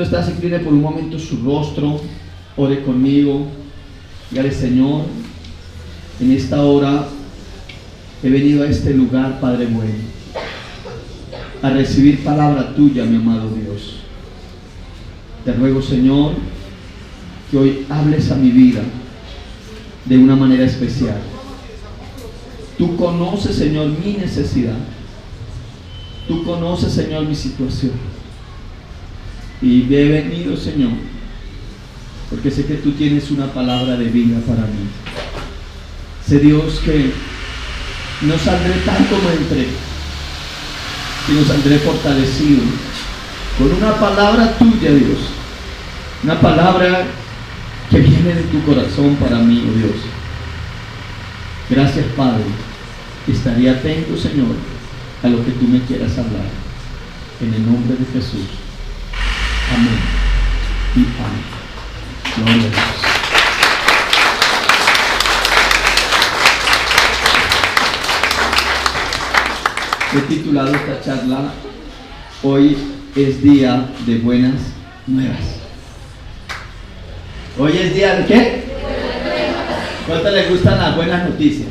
tú estás, incline por un momento su rostro, ore conmigo, dígale: Señor, en esta hora he venido a este lugar, Padre bueno, a recibir palabra tuya, mi amado Dios. Te ruego, Señor, que hoy hables a mi vida de una manera especial. Tú conoces, Señor, mi necesidad. Tú conoces, Señor, mi situación. Y he venido, Señor, porque sé que tú tienes una palabra de vida para mí. Sé, Dios, que no saldré tal como entré, sino saldré fortalecido con una palabra tuya, Dios. Una palabra que viene de tu corazón para mí, oh Dios. Gracias, Padre. Estaré atento, Señor, a lo que tú me quieras hablar. En el nombre de Jesús. Amén y amén. Gloria a Dios. He titulado esta charla: Hoy es día de buenas nuevas. ¿Hoy es día de qué? ¿Cuánto les gustan las buenas noticias?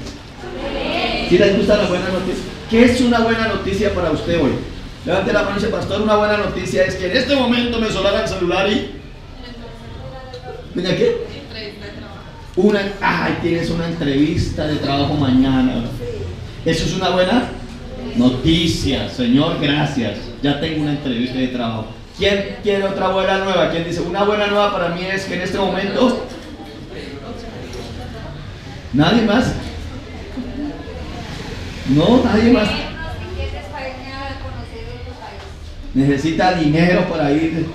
¿Sí les gustan las buenas noticias? ¿Qué es una buena noticia para usted hoy? Levante la mano y dice: pastor, una buena noticia es que en este momento me sonara el celular y... ¿Mira qué? Tienes una entrevista de trabajo mañana. ¿Eso es una buena noticia? Señor, gracias. Ya tengo una entrevista de trabajo. ¿Quién quiere otra buena nueva? ¿Quién dice: una buena nueva para mí es que en este momento... ¿Nadie más? No, nadie más. Necesita dinero para ir,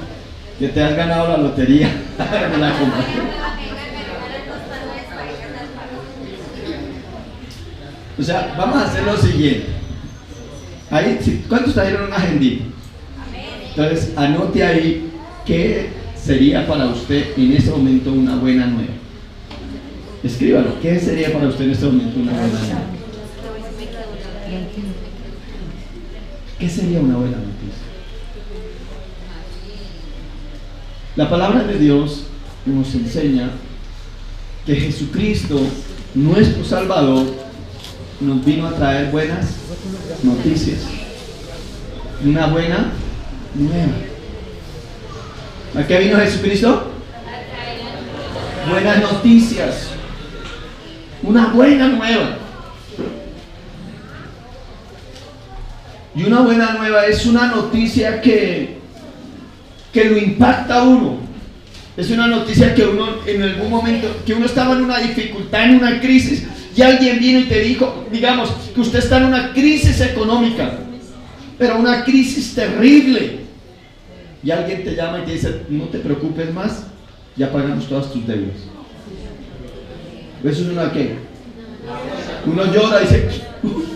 que te has ganado la lotería. O sea, vamos a hacer lo siguiente. Ahí, ¿cuántos trajeron una agendita? Entonces, anote ahí qué sería para usted en este momento una buena nueva. Escríbalo. ¿Qué sería para usted en este momento una buena nueva? ¿Qué sería una buena noticia? La palabra de Dios nos enseña que Jesucristo, nuestro Salvador, nos vino a traer buenas noticias. Una buena nueva. ¿A qué vino Jesucristo? Buenas noticias. Una buena nueva. Y una buena nueva es una noticia que lo impacta a uno. Es una noticia que uno, en algún momento, que uno estaba en una dificultad, en una crisis, y alguien vino y te dijo, digamos, que usted está en una crisis económica, pero una crisis terrible, y alguien te llama y te dice: no te preocupes más, ya pagamos todas tus deudas. ¿Eso es una qué? Uno llora y dice: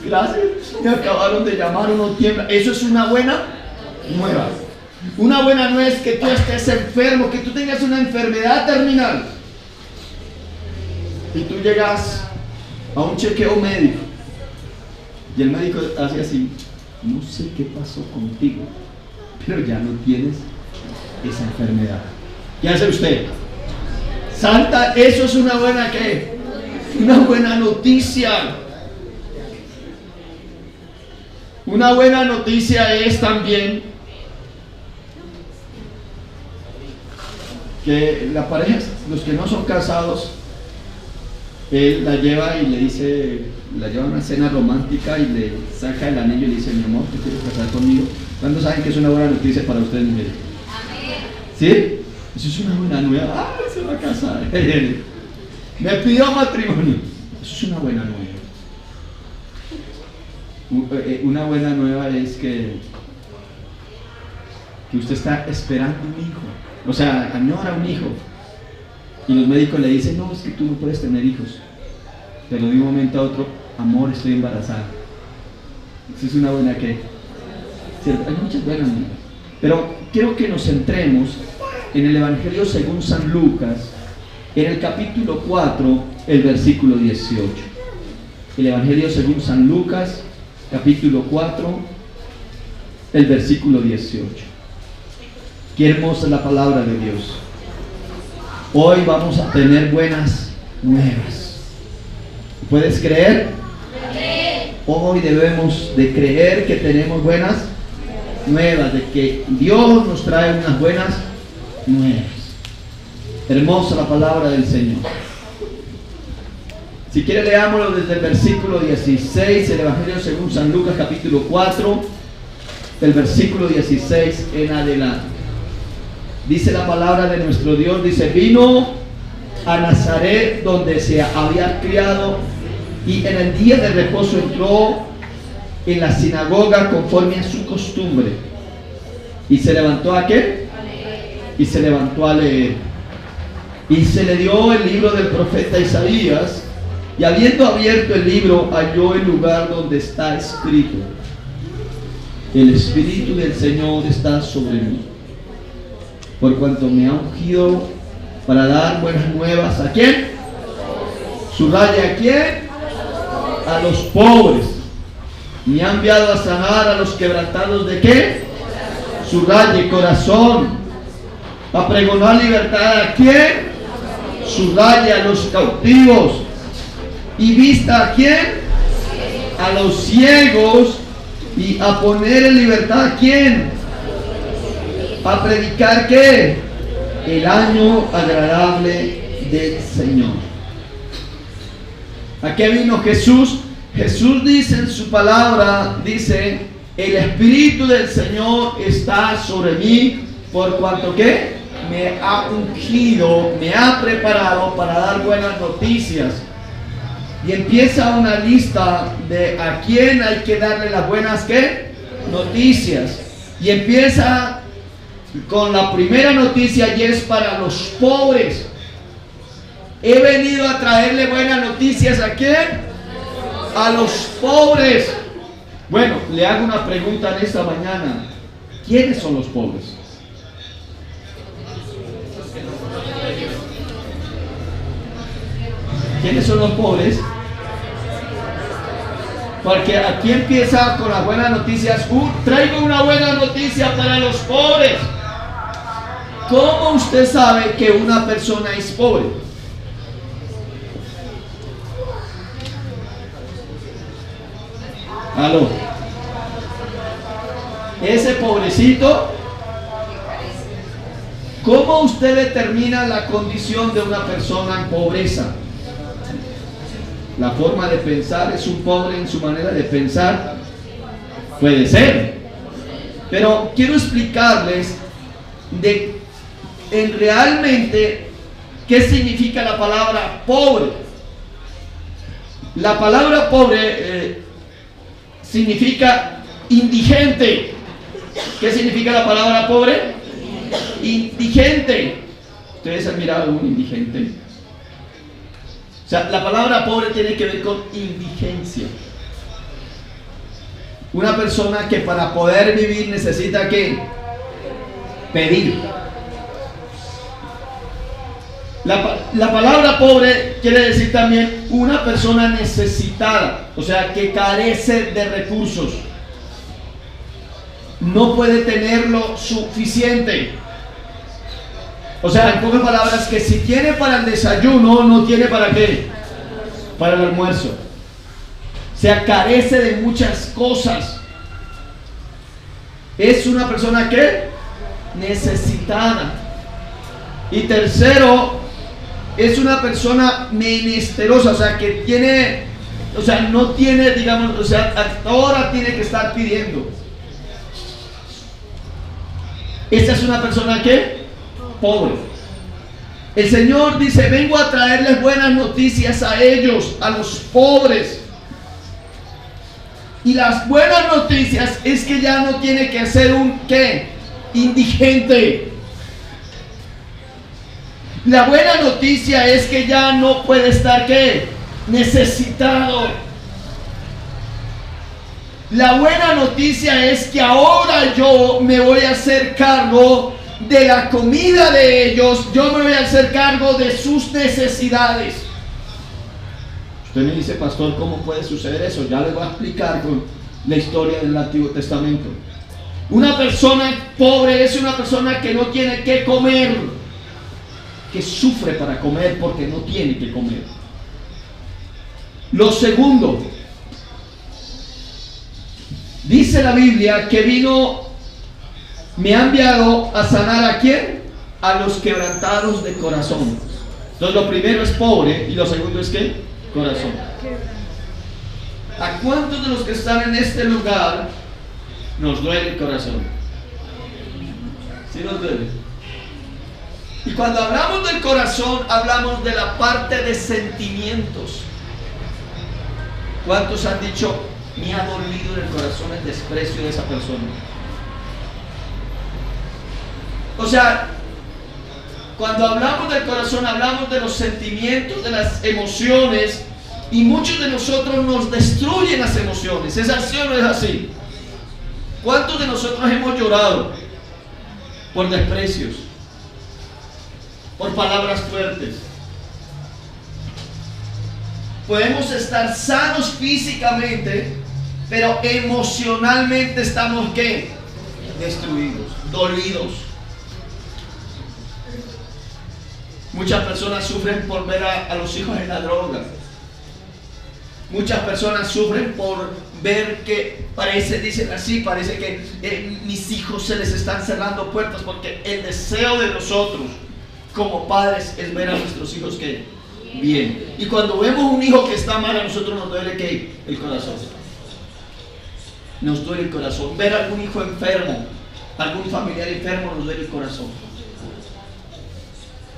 gracias, me acabaron de llamar, uno tiembla. Eso es una buena nueva. Una buena nueva es que tú estés enfermo, que tú tengas una enfermedad terminal y tú llegas a un chequeo médico y el médico hace así: no sé qué pasó contigo, pero ya no tienes esa enfermedad. ¿Qué hace usted? Santa, eso es una buena ¿qué? Una buena noticia. Una buena noticia es también que la pareja, los que no son casados, él la lleva y le dice, la lleva a una cena romántica y le saca el anillo y le dice: mi amor, ¿te quieres casar conmigo? ¿Cuántos saben que es una buena noticia para ustedes, mujeres? ¿Sí? Eso es una buena nueva. ¡Ay, se va a casar! Me pidió matrimonio. Eso es una buena nueva. Una buena nueva es que usted está esperando un hijo, o sea, añora un hijo, y los médicos le dicen: no, es que tú no puedes tener hijos, pero de un momento a otro: amor, estoy embarazada. Eso es una buena ¿qué? ¿Cierto? Hay muchas buenas nuevas, pero quiero que nos centremos en el Evangelio según San Lucas, en el capítulo 4, el versículo 18. El Evangelio según San Lucas, capítulo 4, el versículo 18. Qué hermosa es la palabra de Dios. Hoy vamos a tener buenas nuevas. ¿Puedes creer? Hoy debemos de creer que tenemos buenas nuevas, de que Dios nos trae unas buenas nuevas. Hermosa la palabra del Señor. Si quiere, leámoslo desde el versículo 16, el Evangelio según San Lucas capítulo 4, del versículo 16 en adelante. Dice la palabra de nuestro Dios, dice: vino a Nazaret, donde se había criado, y en el día de reposo entró en la sinagoga conforme a su costumbre. ¿Y se levantó a qué? Y se levantó a leer. Y se le dio el libro del profeta Isaías, y habiendo abierto el libro, halló el lugar donde está escrito: el Espíritu del Señor está sobre mí, por cuanto me ha ungido para dar buenas nuevas. ¿A quién? Subraya, ¿a quién? A los pobres. Me ha enviado a sanar a los quebrantados. ¿De qué? Subraye, corazón. A pregonar libertad. ¿A quién? Subraye, a los cautivos. Y vista, ¿a quién? A los ciegos. Y a poner en libertad, ¿a quién? A predicar, ¿qué? El año agradable del Señor. ¿A qué vino Jesús? Jesús dice en su palabra, dice: el Espíritu del Señor está sobre mí, por cuanto que me ha ungido, me ha preparado para dar buenas noticias. Y empieza una lista de a quién hay que darle las buenas, ¿qué? Noticias. Y empieza con la primera noticia, y es para los pobres. He venido a traerle buenas noticias. ¿A quién? A los pobres. Bueno, le hago una pregunta en esta mañana: ¿quiénes son los pobres? ¿Quiénes son los pobres? Porque aquí empieza con las buenas noticias. Traigo una buena noticia para los pobres. ¿Cómo usted sabe que una persona es pobre? Aló. Ese pobrecito, ¿cómo usted determina la condición de una persona en pobreza? La forma de pensar. ¿Es un pobre en su manera de pensar? Puede ser. Pero quiero explicarles realmente qué significa la palabra pobre. La palabra pobre significa indigente. ¿Qué significa la palabra pobre? Indigente. ¿Ustedes han mirado a un indigente? O sea, la palabra pobre tiene que ver con indigencia. Una persona que para poder vivir necesita ¿qué? Pedir. La palabra pobre quiere decir también una persona necesitada, o sea, que carece de recursos. No puede tener lo suficiente. O sea, en pocas palabras, que si tiene para el desayuno, no tiene para qué, para el almuerzo. O sea, carece de muchas cosas. Es una persona que necesitada. Y tercero, es una persona menesterosa, o sea, que tiene, o sea, no tiene, digamos, o sea, hasta ahora tiene que estar pidiendo. Esta es una persona que pobre. El Señor dice: vengo a traerles buenas noticias a ellos, a los pobres. Y las buenas noticias es que ya no tiene que ser un ¿qué? Indigente. La buena noticia es que ya no puede estar ¿qué? Necesitado. La buena noticia es que ahora yo me voy a hacer cargo de la comida de ellos. Yo me voy a hacer cargo de sus necesidades. Usted me dice: pastor, ¿cómo puede suceder eso? Ya les voy a explicar con la historia del Antiguo Testamento. Una persona pobre es una persona que no tiene que comer, que sufre para comer porque no tiene que comer. Lo segundo, dice la Biblia que me ha enviado a sanar ¿a quién? A los quebrantados de corazón. Entonces lo primero es pobre y lo segundo es ¿qué? Corazón. ¿A cuántos de los que están en este lugar nos duele el corazón? ¿Sí nos duele? Y cuando hablamos del corazón, hablamos de la parte de sentimientos. ¿Cuántos han dicho, me ha dolido en el corazón el desprecio de esa persona? O sea, cuando hablamos del corazón, hablamos de los sentimientos, de las emociones, y muchos de nosotros nos destruyen las emociones. ¿Es así o no es así? ¿Cuántos de nosotros hemos llorado por desprecios, por palabras fuertes? Podemos estar sanos físicamente, pero emocionalmente estamos ¿qué? Destruidos, dolidos. Muchas personas sufren por ver a los hijos en la droga. Muchas personas sufren por ver que dicen así, parece que mis hijos se les están cerrando puertas, porque el deseo de nosotros como padres es ver a nuestros hijos que bien. Y cuando vemos un hijo que está mal, a nosotros nos duele ¿qué? El corazón. Nos duele el corazón. Ver a algún hijo enfermo, algún familiar enfermo, nos duele el corazón.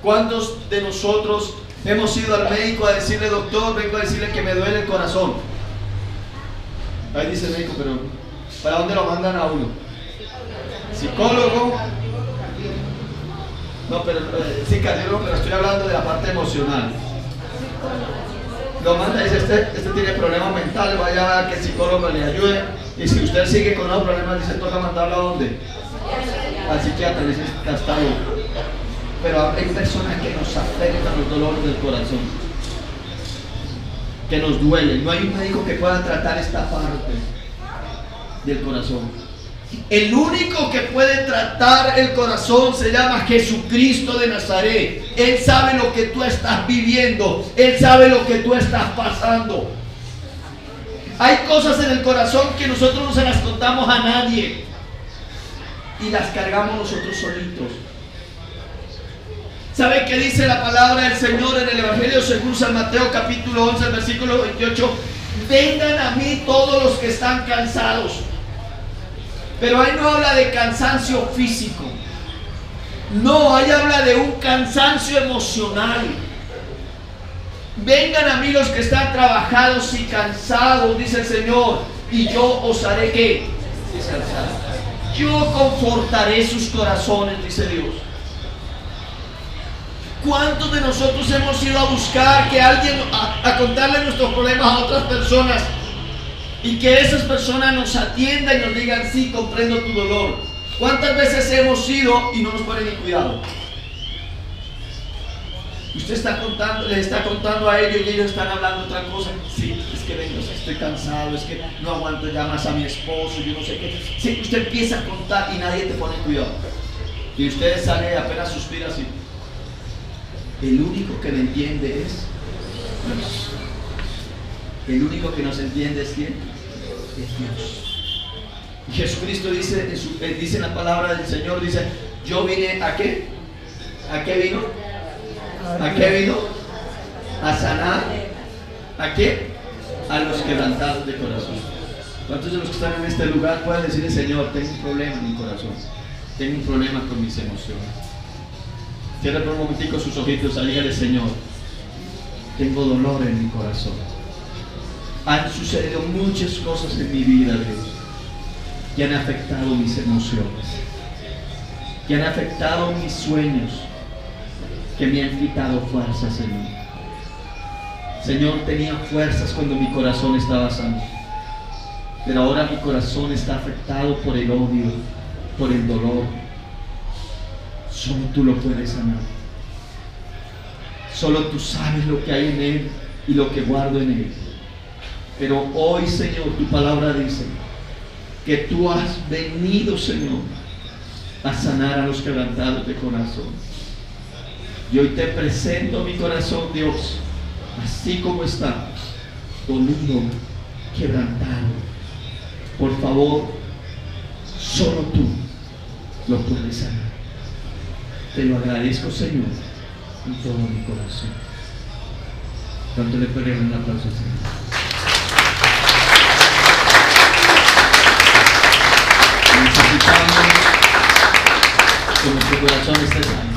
¿Cuántos de nosotros hemos ido al médico a decirle, doctor, vengo a decirle que me duele el corazón? Ahí dice el médico, pero ¿para dónde lo mandan a uno? ¿Psicólogo? No, pero sí, cardiólogo, pero estoy hablando de la parte emocional. Lo manda y dice, este tiene problemas mentales, vaya a que el psicólogo le ayude. Y si usted sigue con los problemas, dice, toca mandarlo ¿a dónde? Al psiquiatra, dice, está bien. Pero hay personas que nos afectan los dolores del corazón, que nos duelen. No hay un médico que pueda tratar esta parte del corazón. El único que puede tratar el corazón se llama Jesucristo de Nazaret. Él sabe lo que tú estás viviendo. Él sabe lo que tú estás pasando. Hay cosas en el corazón que nosotros no se las contamos a nadie y las cargamos nosotros solitos. ¿Sabe qué dice la palabra del Señor en el Evangelio según San Mateo capítulo 11, versículo 28? Vengan a mí todos los que están cansados. Pero ahí no habla de cansancio físico. No, ahí habla de un cansancio emocional. Vengan a mí los que están trabajados y cansados, dice el Señor, y yo os haré ¿qué? Descansar. Yo confortaré sus corazones, dice Dios. ¿Cuántos de nosotros hemos ido a buscar que alguien, a contarle nuestros problemas a otras personas y que esas personas nos atiendan y nos digan, sí, comprendo tu dolor? ¿Cuántas veces hemos ido y no nos ponen ni cuidado? Usted está contando, les está contando a ellos y ellos están hablando otra cosa. Sí, es que vengo, estoy cansado, es que no aguanto ya más a mi esposo, yo no sé qué. Sí, usted empieza a contar y nadie te pone cuidado. Y usted sale apenas suspira así. El único que me entiende es Dios. El único que nos entiende es ¿quién? Es Dios. Y Jesucristo dice en la palabra del Señor, dice, yo vine ¿a qué? ¿A qué vino? ¿A qué vino? A sanar. ¿A qué? A los quebrantados de corazón. ¿Cuántos de los que están en este lugar pueden decirle, Señor, tengo un problema en mi corazón? Tengo un problema con mis emociones. Cierre por un momentico sus ojitos y dígale, Señor, tengo dolor en mi corazón. Han sucedido muchas cosas en mi vida, Dios, que han afectado mis emociones, que han afectado mis sueños, que me han quitado fuerzas, Señor. Señor, tenía fuerzas cuando mi corazón estaba sano, pero ahora mi corazón está afectado por el odio, por el dolor. Solo tú lo puedes sanar. Solo tú sabes lo que hay en él y lo que guardo en él. Pero hoy, Señor, tu palabra dice que tú has venido, Señor, a sanar a los quebrantados de corazón. Y hoy te presento mi corazón, Dios, así como está, dolido, quebrantado. Por favor, solo tú lo puedes sanar. Te lo agradezco, Señor, con todo mi corazón. ¿Cuánto le puede dar un aplauso, Señor? Necesitamos que nuestro corazón esté sano.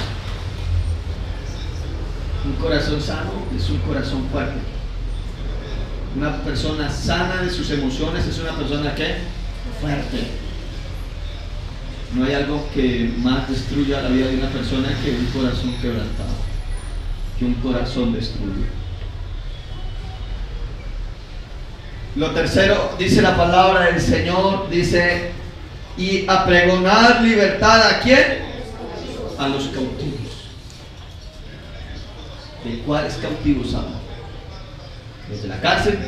Un corazón sano es un corazón fuerte. Una persona sana de sus emociones es una persona que fuerte. No hay algo que más destruya la vida de una persona que un corazón quebrantado, que un corazón destruido. Lo tercero, dice la palabra del Señor, dice, y a pregonar libertad ¿a quién? A los cautivos. ¿De cuáles cautivos habla? ¿Desde la cárcel?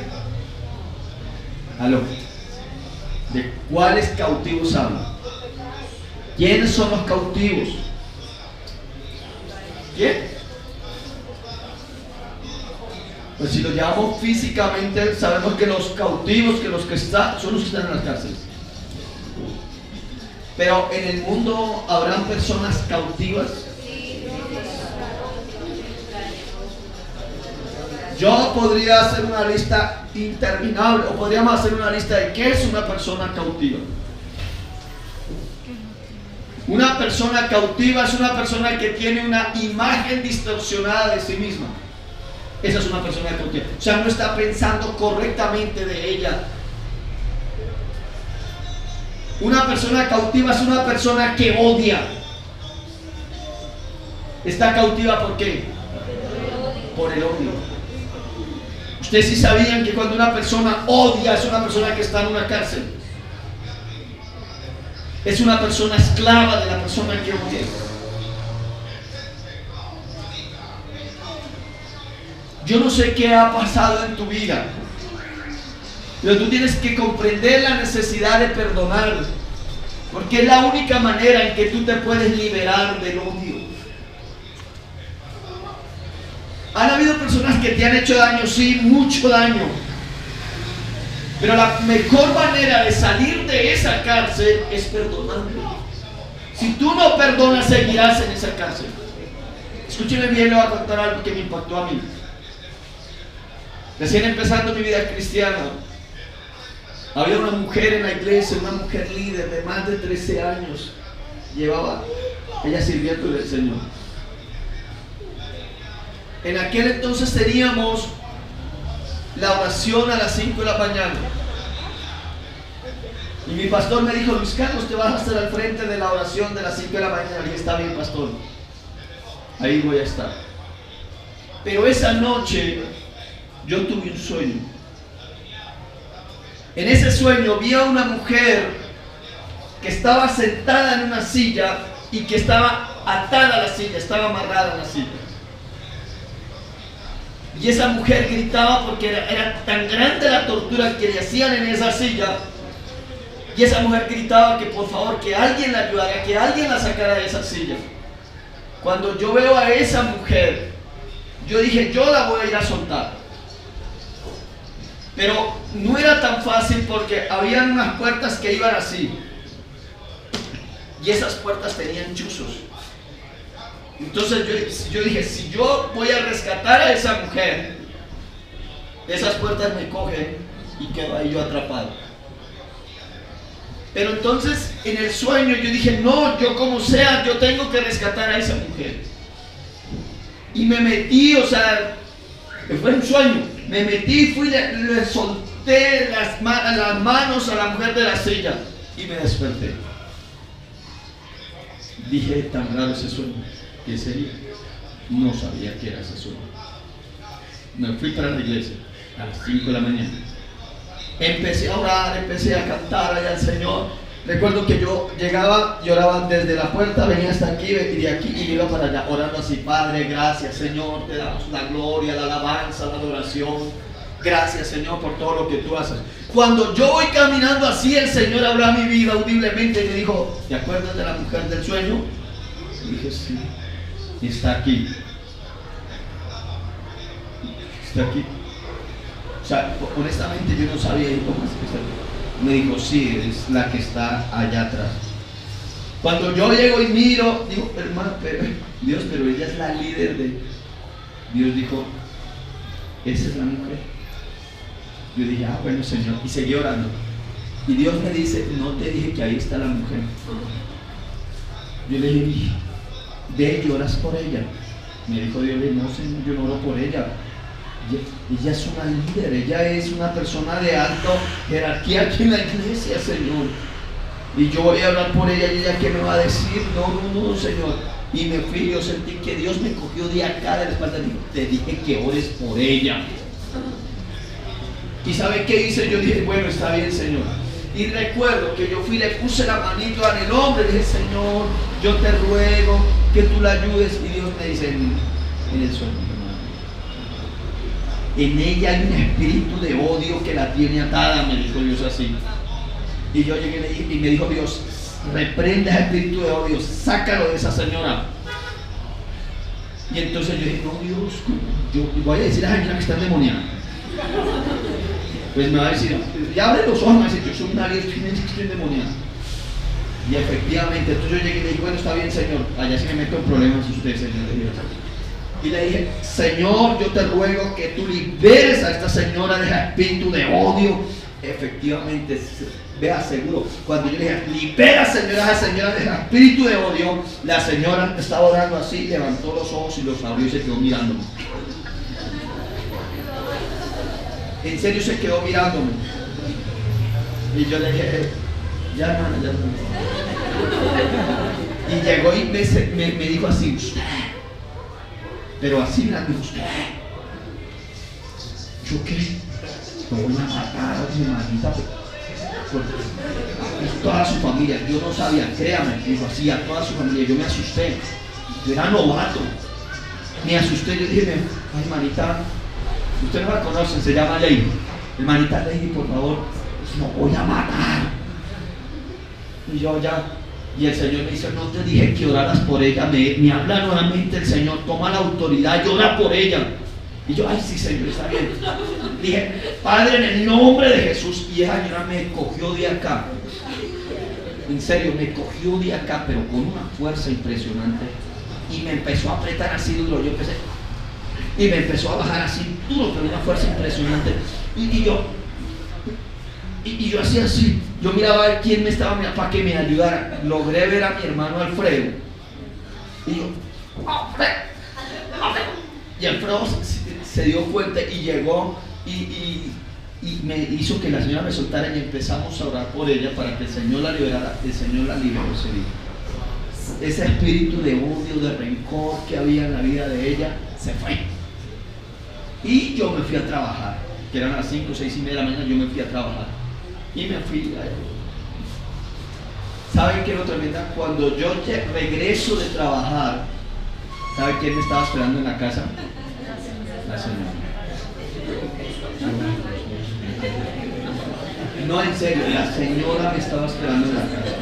¿Aló? ¿De cuáles cautivos habla? ¿Quiénes son los cautivos? ¿Quién? Pues si lo llamamos físicamente, sabemos que los cautivos, que los que están, son los que están en las cárceles. Pero en el mundo habrán personas cautivas. Yo podría hacer una lista interminable, o podríamos hacer una lista de qué es una persona cautiva. Una persona cautiva es una persona que tiene una imagen distorsionada de sí misma. Esa es una persona cautiva. O sea, no está pensando correctamente de ella. Una persona cautiva es una persona que odia. ¿Está cautiva por qué? Por el odio. Ustedes sí sabían que cuando una persona odia es una persona que está en una cárcel. Es una persona esclava de la persona que odia. Yo no sé qué ha pasado en tu vida, pero tú tienes que comprender la necesidad de perdonar, porque es la única manera en que tú te puedes liberar del odio. Han habido personas que te han hecho daño, sí, mucho daño, pero la mejor manera de salir de esa cárcel es perdonando. Si tú no perdonas, seguirás en esa cárcel. Escúcheme bien, le voy a contar algo que me impactó a mí. Recién empezando mi vida cristiana, había una mujer en la iglesia, una mujer líder de más de 13 años, llevaba ella sirviendo del Señor. En aquel entonces teníamos la oración a las 5 de la mañana. Y mi pastor me dijo, Luis Carlos, te vas a estar al frente de la oración de las 5 de la mañana. Y está bien, pastor, ahí voy a estar. Pero esa noche yo tuve un sueño. En ese sueño vi a una mujer que estaba sentada en una silla y que estaba atada a la silla, estaba amarrada a la silla. Y esa mujer gritaba porque era tan grande la tortura que le hacían en esa silla. Y esa mujer gritaba que por favor, que alguien la ayudara, que alguien la sacara de esa silla. Cuando yo veo a esa mujer, yo dije, yo la voy a ir a soltar. Pero no era tan fácil porque habían unas puertas que iban así. Y esas puertas tenían chuzos. Entonces yo dije, si yo voy a rescatar a esa mujer, esas puertas me cogen y quedo ahí yo atrapado. Pero entonces en el sueño yo dije, no, yo como sea, yo tengo que rescatar a esa mujer. Y me metí, o sea, fue un sueño, me metí, fui, le solté las manos a la mujer de la silla y me desperté. Dije, tan raro ese sueño. ¿Qué sería? No sabía qué era ese sueño. Me fui para la iglesia a las 5 de la mañana. Empecé a orar, empecé a cantar allá al Señor. Recuerdo que yo llegaba, lloraba desde la puerta, venía hasta aquí y de aquí y iba para allá, orando así, Padre, gracias Señor, te damos la gloria, la alabanza, la adoración. Gracias, Señor, por todo lo que tú haces. Cuando yo voy caminando así, el Señor habló a mi vida audiblemente y me dijo, ¿te acuerdas de la mujer del sueño? Y dije, sí, está aquí. Está aquí. O sea, honestamente yo no sabía cómo es que está. Me dijo, sí, es la que está allá atrás. Cuando yo llego y miro, digo, hermano, Dios, pero ella es la líder de... Dios dijo, esa es la mujer. Yo dije, ah, bueno, Señor, y seguí orando. Y Dios me dice, no te dije que ahí está la mujer. Yo le dije, ve y oras por ella. Me dijo Dios, no, Señor, yo no oro por ella. Ella es una líder, ella es una persona de alta jerarquía aquí en la iglesia, Señor. Y yo voy a hablar por ella y ella, ¿qué me va a decir? No, Señor. Y me fui, yo sentí que Dios me cogió de acá de la espalda y dijo, te dije que ores por ella. ¿Y sabe qué hice? Yo dije, bueno, está bien, Señor. Y recuerdo que yo fui, le puse la manito en el hombro y dije, Señor, yo te ruego que tú la ayudes. Y Dios me dice, en el sueño, en ella hay un espíritu de odio que la tiene atada, me dijo Dios así. Y yo llegué y me dijo Dios, reprende ese espíritu de odio, sácalo de esa señora. Y entonces yo dije, no, Dios, yo voy a decir a esa señora que está endemoniada. Pues me va a decir, ya abre los ojos, me va a decir, yo soy una virgen que estoy endemoniada. Y efectivamente, entonces yo llegué y le dije, bueno, está bien, Señor, allá sí me meto en problemas usted, Señor. Y le dije, Señor, yo te ruego que tú liberes a esta señora de ese espíritu de odio. Efectivamente, vea seguro, cuando yo le dije, libera, señora, a esa señora de ese espíritu de odio, la señora estaba orando así, levantó los ojos y los abrió y se quedó mirándome. En serio se quedó mirándome. Y yo le dije, ya hermana, ya hermana. Y llegó y me dijo así, usted. Pero así mirando usted. ¿Yo qué? Lo voy a matar a mi hermanita. Toda su familia, yo no sabía, créame, dijo así a toda su familia, yo me asusté. Yo era novato. Me asusté, yo dije, ay, hermanita, usted no la conoce, se llama Lady. Hermanita Lady, por favor, no voy a matar. Y yo ya, y el Señor me dice, no te dije que oraras por ella, me habla nuevamente el Señor, toma la autoridad y ora por ella. Y yo, ay, sí, Señor, está bien. Dije, Padre, en el nombre de Jesús. Y esa señora me cogió de acá. En serio, me cogió de acá, pero con una fuerza impresionante. Y me empezó a apretar así duro. Yo empecé. Y me empezó a bajar así duro, pero una fuerza impresionante. Y yo hacía así. Yo miraba a ver quién me estaba mirando para que me ayudara. Logré ver a mi hermano Alfredo. Y yo, y Alfredo se dio cuenta y llegó y me hizo que la señora me soltara y empezamos a orar por ella para que el Señor la liberara. El Señor la liberó ese día. Ese espíritu de odio, de rencor que había en la vida de ella se fue. Y yo me fui a trabajar, que eran las 5, 6 y media de la mañana. Yo me fui a trabajar y me fui a... ¿Saben qué es lo tremendo? Cuando yo regreso de trabajar, ¿saben quién me estaba esperando en la casa? La señora. No, en serio, la señora me estaba esperando en la casa.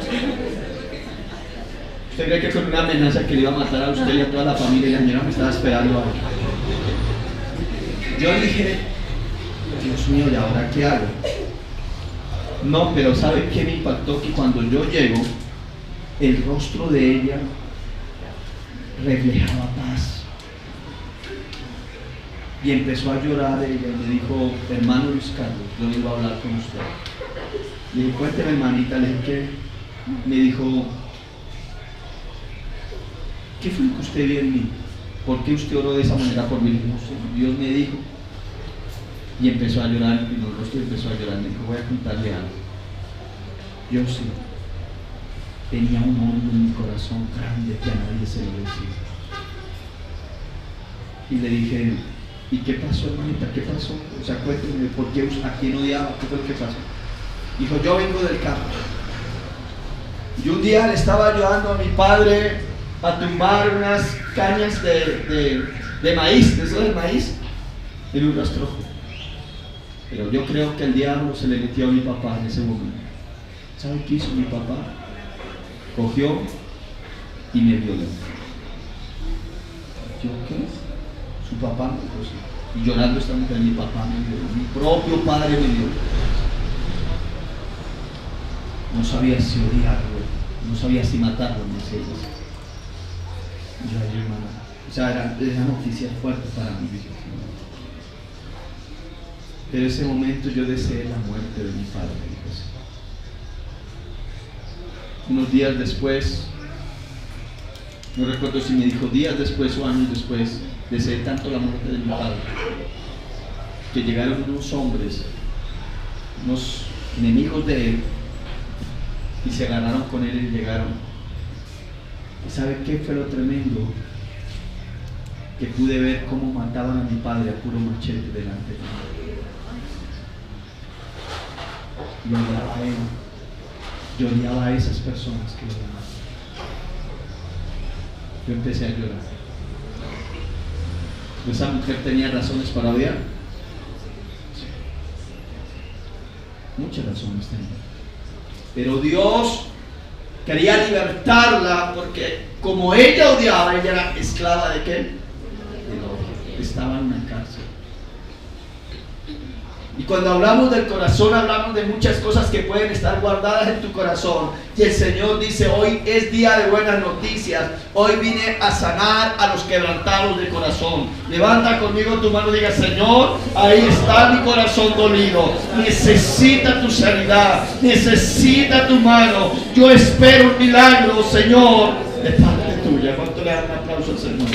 ¿Usted cree que con una amenaza que le iba a matar a usted y a toda la familia, y la señora me estaba esperando ahí? Yo dije, Dios mío, ¿y ahora qué hago? No, pero ¿sabe qué me impactó? Que cuando yo llego, el rostro de ella reflejaba paz. Y empezó a llorar ella y me dijo, hermano Luis Carlos, yo vengo a hablar con usted. Le dije, cuénteme, hermanita. Le dije, ¿qué? Me dijo, ¿qué fue lo que usted vio en mí? ¿Por qué usted oró de esa manera por mí? Le dije, no sé, Dios me dijo. Y empezó a llorar, y el rostro empezó a llorar. Me dijo, voy a contarle algo. Yo sí, tenía un hondo en mi corazón grande que a nadie se lo decía. Y le dije, ¿y qué pasó, hermanita? ¿Qué pasó? O sea, cuénteme, ¿por qué? ¿A quién odiaba? ¿Qué fue lo que pasó? Dijo, yo vengo del campo. Y un día le estaba ayudando a mi padre a tumbar unas cañas de maíz, de eso del maíz, en un rastrojo. Pero yo creo que el diablo se le metió a mi papá en ese momento. ¿Sabe qué hizo mi papá? Cogió y me violó. ¿Yo qué? Su papá me violó. Y llorando esta mujer, mi papá me violó. Mi propio padre me violó. No sabía si odiarlo, no sabía si matarlo, me decía ella. Yo ahí, hermano. O sea, era noticia fuerte para mí. Pero ese momento yo deseé la muerte de mi padre. Unos días después, no recuerdo si me dijo días después o años después, deseé tanto la muerte de mi padre, que llegaron unos hombres, unos enemigos de él, y se agarraron con él y llegaron. ¿Y sabe qué fue lo tremendo? Que pude ver cómo mataban a mi padre a puro machete delante de mí. Yo odiaba a él. Yo odiaba a esas personas que lo amaban. Yo empecé a llorar. ¿Esa mujer tenía razones para odiar? Sí. Muchas razones tenía. Pero Dios quería libertarla porque como ella odiaba, ella era esclava de qué? Del odio. Estaba en una cárcel. Y cuando hablamos del corazón, hablamos de muchas cosas que pueden estar guardadas en tu corazón. Y el Señor dice, hoy es día de buenas noticias. Hoy vine a sanar a los quebrantados de corazón. Levanta conmigo tu mano y diga, Señor, ahí está mi corazón dolido. Necesita tu sanidad, necesita tu mano. Yo espero un milagro, Señor, de parte tuya. ¿Cuánto le dan un aplauso al Señor?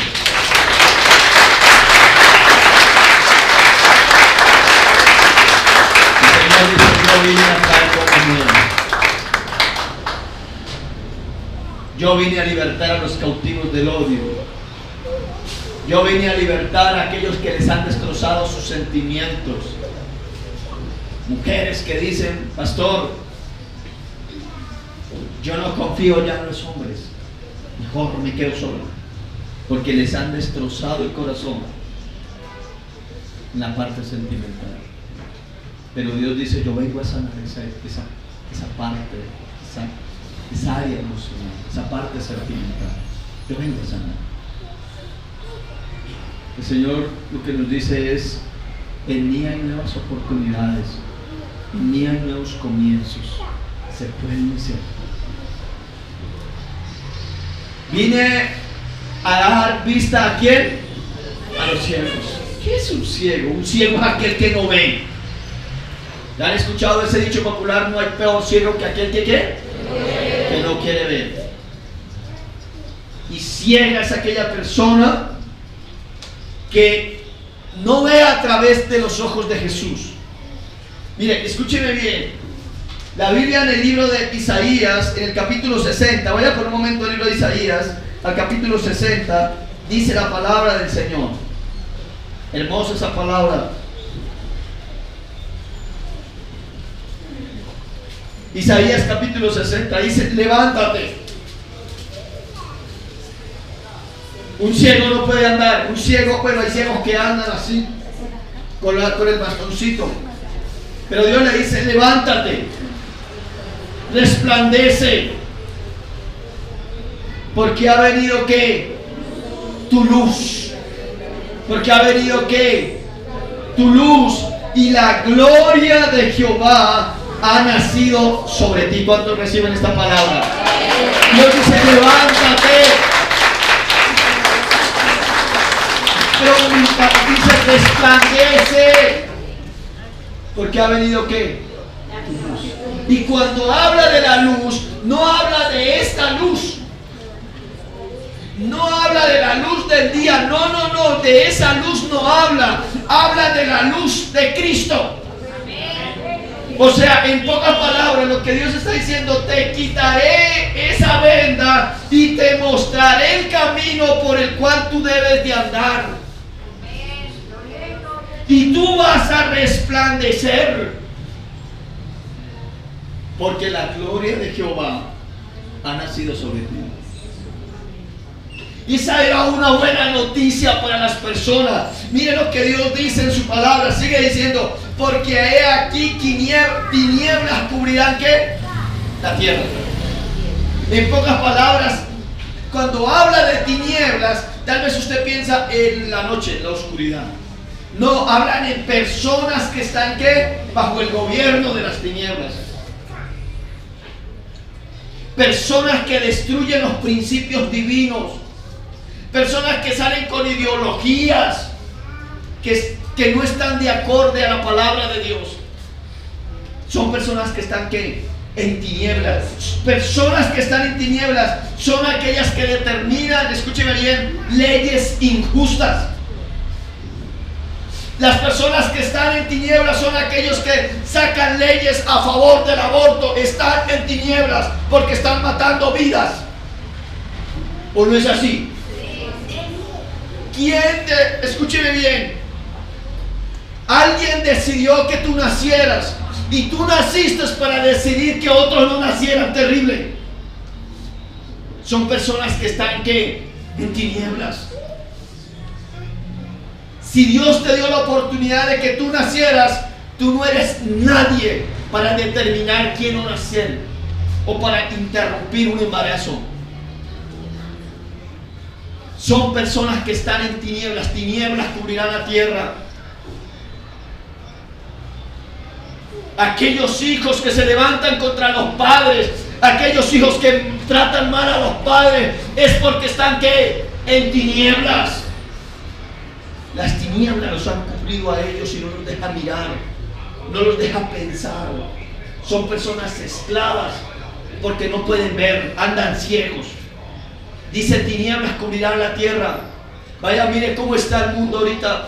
Yo vine a libertar a los cautivos del odio. Yo vine a libertar a aquellos que les han destrozado sus sentimientos. Mujeres que dicen, pastor, yo no confío ya en los hombres, mejor me quedo sola, porque les han destrozado el corazón en la parte sentimental. Pero Dios dice, yo vengo a sanar esa parte, esa área emocional, esa parte sentimental. Yo vengo a sanar. El Señor lo que nos dice es, en mí hay nuevas oportunidades, en mí hay nuevos comienzos, se pueden hacer. Vine a dar vista a ¿quién? A los ciegos. ¿Qué es un ciego? Un ciego es aquel que no ve. ¿Ya han escuchado ese dicho popular? No hay peor ciego que aquel que ¿qué? Que no quiere ver. Y ciega es aquella persona que no ve a través de los ojos de Jesús. Mire, escúcheme bien. La Biblia en el libro de Isaías, en el capítulo 60, vaya por un momento al libro de Isaías, al capítulo 60, dice la palabra del Señor. Hermosa esa palabra. Isaías capítulo 60 dice, levántate. Un ciego no puede andar. Un ciego, bueno, hay ciegos que andan así, con el bastoncito. Pero Dios le dice, levántate, resplandece, porque ha venido ¿qué? Tu luz. Porque ha venido ¿qué? Tu luz, y la gloria de Jehová ha nacido sobre ti. ¿Cuántos reciben esta palabra? Dios dice, levántate. Pero dice, resplandece, porque ha venido ¿qué? Luz. Y cuando habla de la luz, no habla de esta luz. No habla de la luz del día. No, de esa luz no habla. Habla de la luz de Cristo. O sea, en pocas palabras, lo que Dios está diciendo, te quitaré esa venda y te mostraré el camino por el cual tú debes de andar. Y tú vas a resplandecer, porque la gloria de Jehová ha nacido sobre ti. Y esa era una buena noticia para las personas. Mire lo que Dios dice en su palabra. Sigue diciendo, porque he aquí tinieblas cubrirán ¿qué? La tierra. En pocas palabras, cuando habla de tinieblas, tal vez usted piensa en la noche, en la oscuridad. No, hablan en personas que están ¿qué? Bajo el gobierno de las tinieblas. Personas que destruyen los principios divinos. Personas que salen con ideologías que no están de acorde a la palabra de Dios. Son personas que están ¿qué? En tinieblas. Personas que están en tinieblas son aquellas que determinan, escúcheme bien, leyes injustas. Las personas que están en tinieblas son aquellos que sacan leyes a favor del aborto. Están en tinieblas porque están matando vidas. ¿O no es así? Escúcheme bien, alguien decidió que tú nacieras y tú naciste para decidir que otros no nacieran. Terrible. Son personas que están ¿qué? En tinieblas. Si Dios te dio la oportunidad de que tú nacieras, tú no eres nadie para determinar quién no nacer o para interrumpir un embarazo. Son personas que están en tinieblas. Tinieblas cubrirán la tierra. Aquellos hijos que se levantan contra los padres, aquellos hijos que tratan mal a los padres, es porque están ¿qué? En tinieblas. Las tinieblas los han cubrido a ellos y no los deja mirar, no los deja pensar. Son personas esclavas porque no pueden ver, andan ciegos. Dice, tinieblas cubrirán la tierra. Vaya, mire cómo está el mundo ahorita.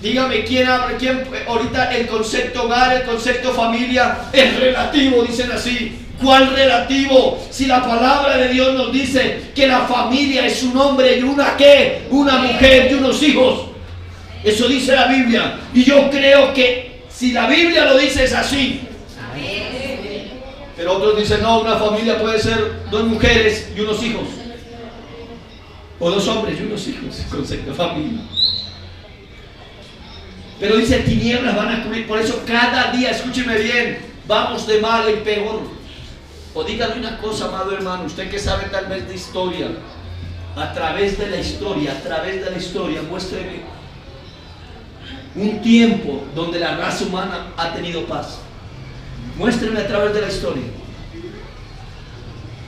Dígame, ¿quién ahorita el concepto hogar, el concepto familia es relativo? Dicen así. ¿Cuál relativo? Si la palabra de Dios nos dice que la familia es un hombre y una ¿qué? Una mujer y unos hijos. Eso dice la Biblia. Y yo creo que si la Biblia lo dice es así. Pero otros dicen, no, una familia puede ser 2 mujeres y unos hijos. O 2 hombres y unos hijos. El concepto de familia. Pero dice, tinieblas van a cubrir. Por eso cada día, escúcheme bien, vamos de mal en peor. O dígame una cosa, amado hermano, usted que sabe tal vez de historia, a través de la historia, muéstreme un tiempo donde la raza humana ha tenido paz. Muéstreme a través de la historia.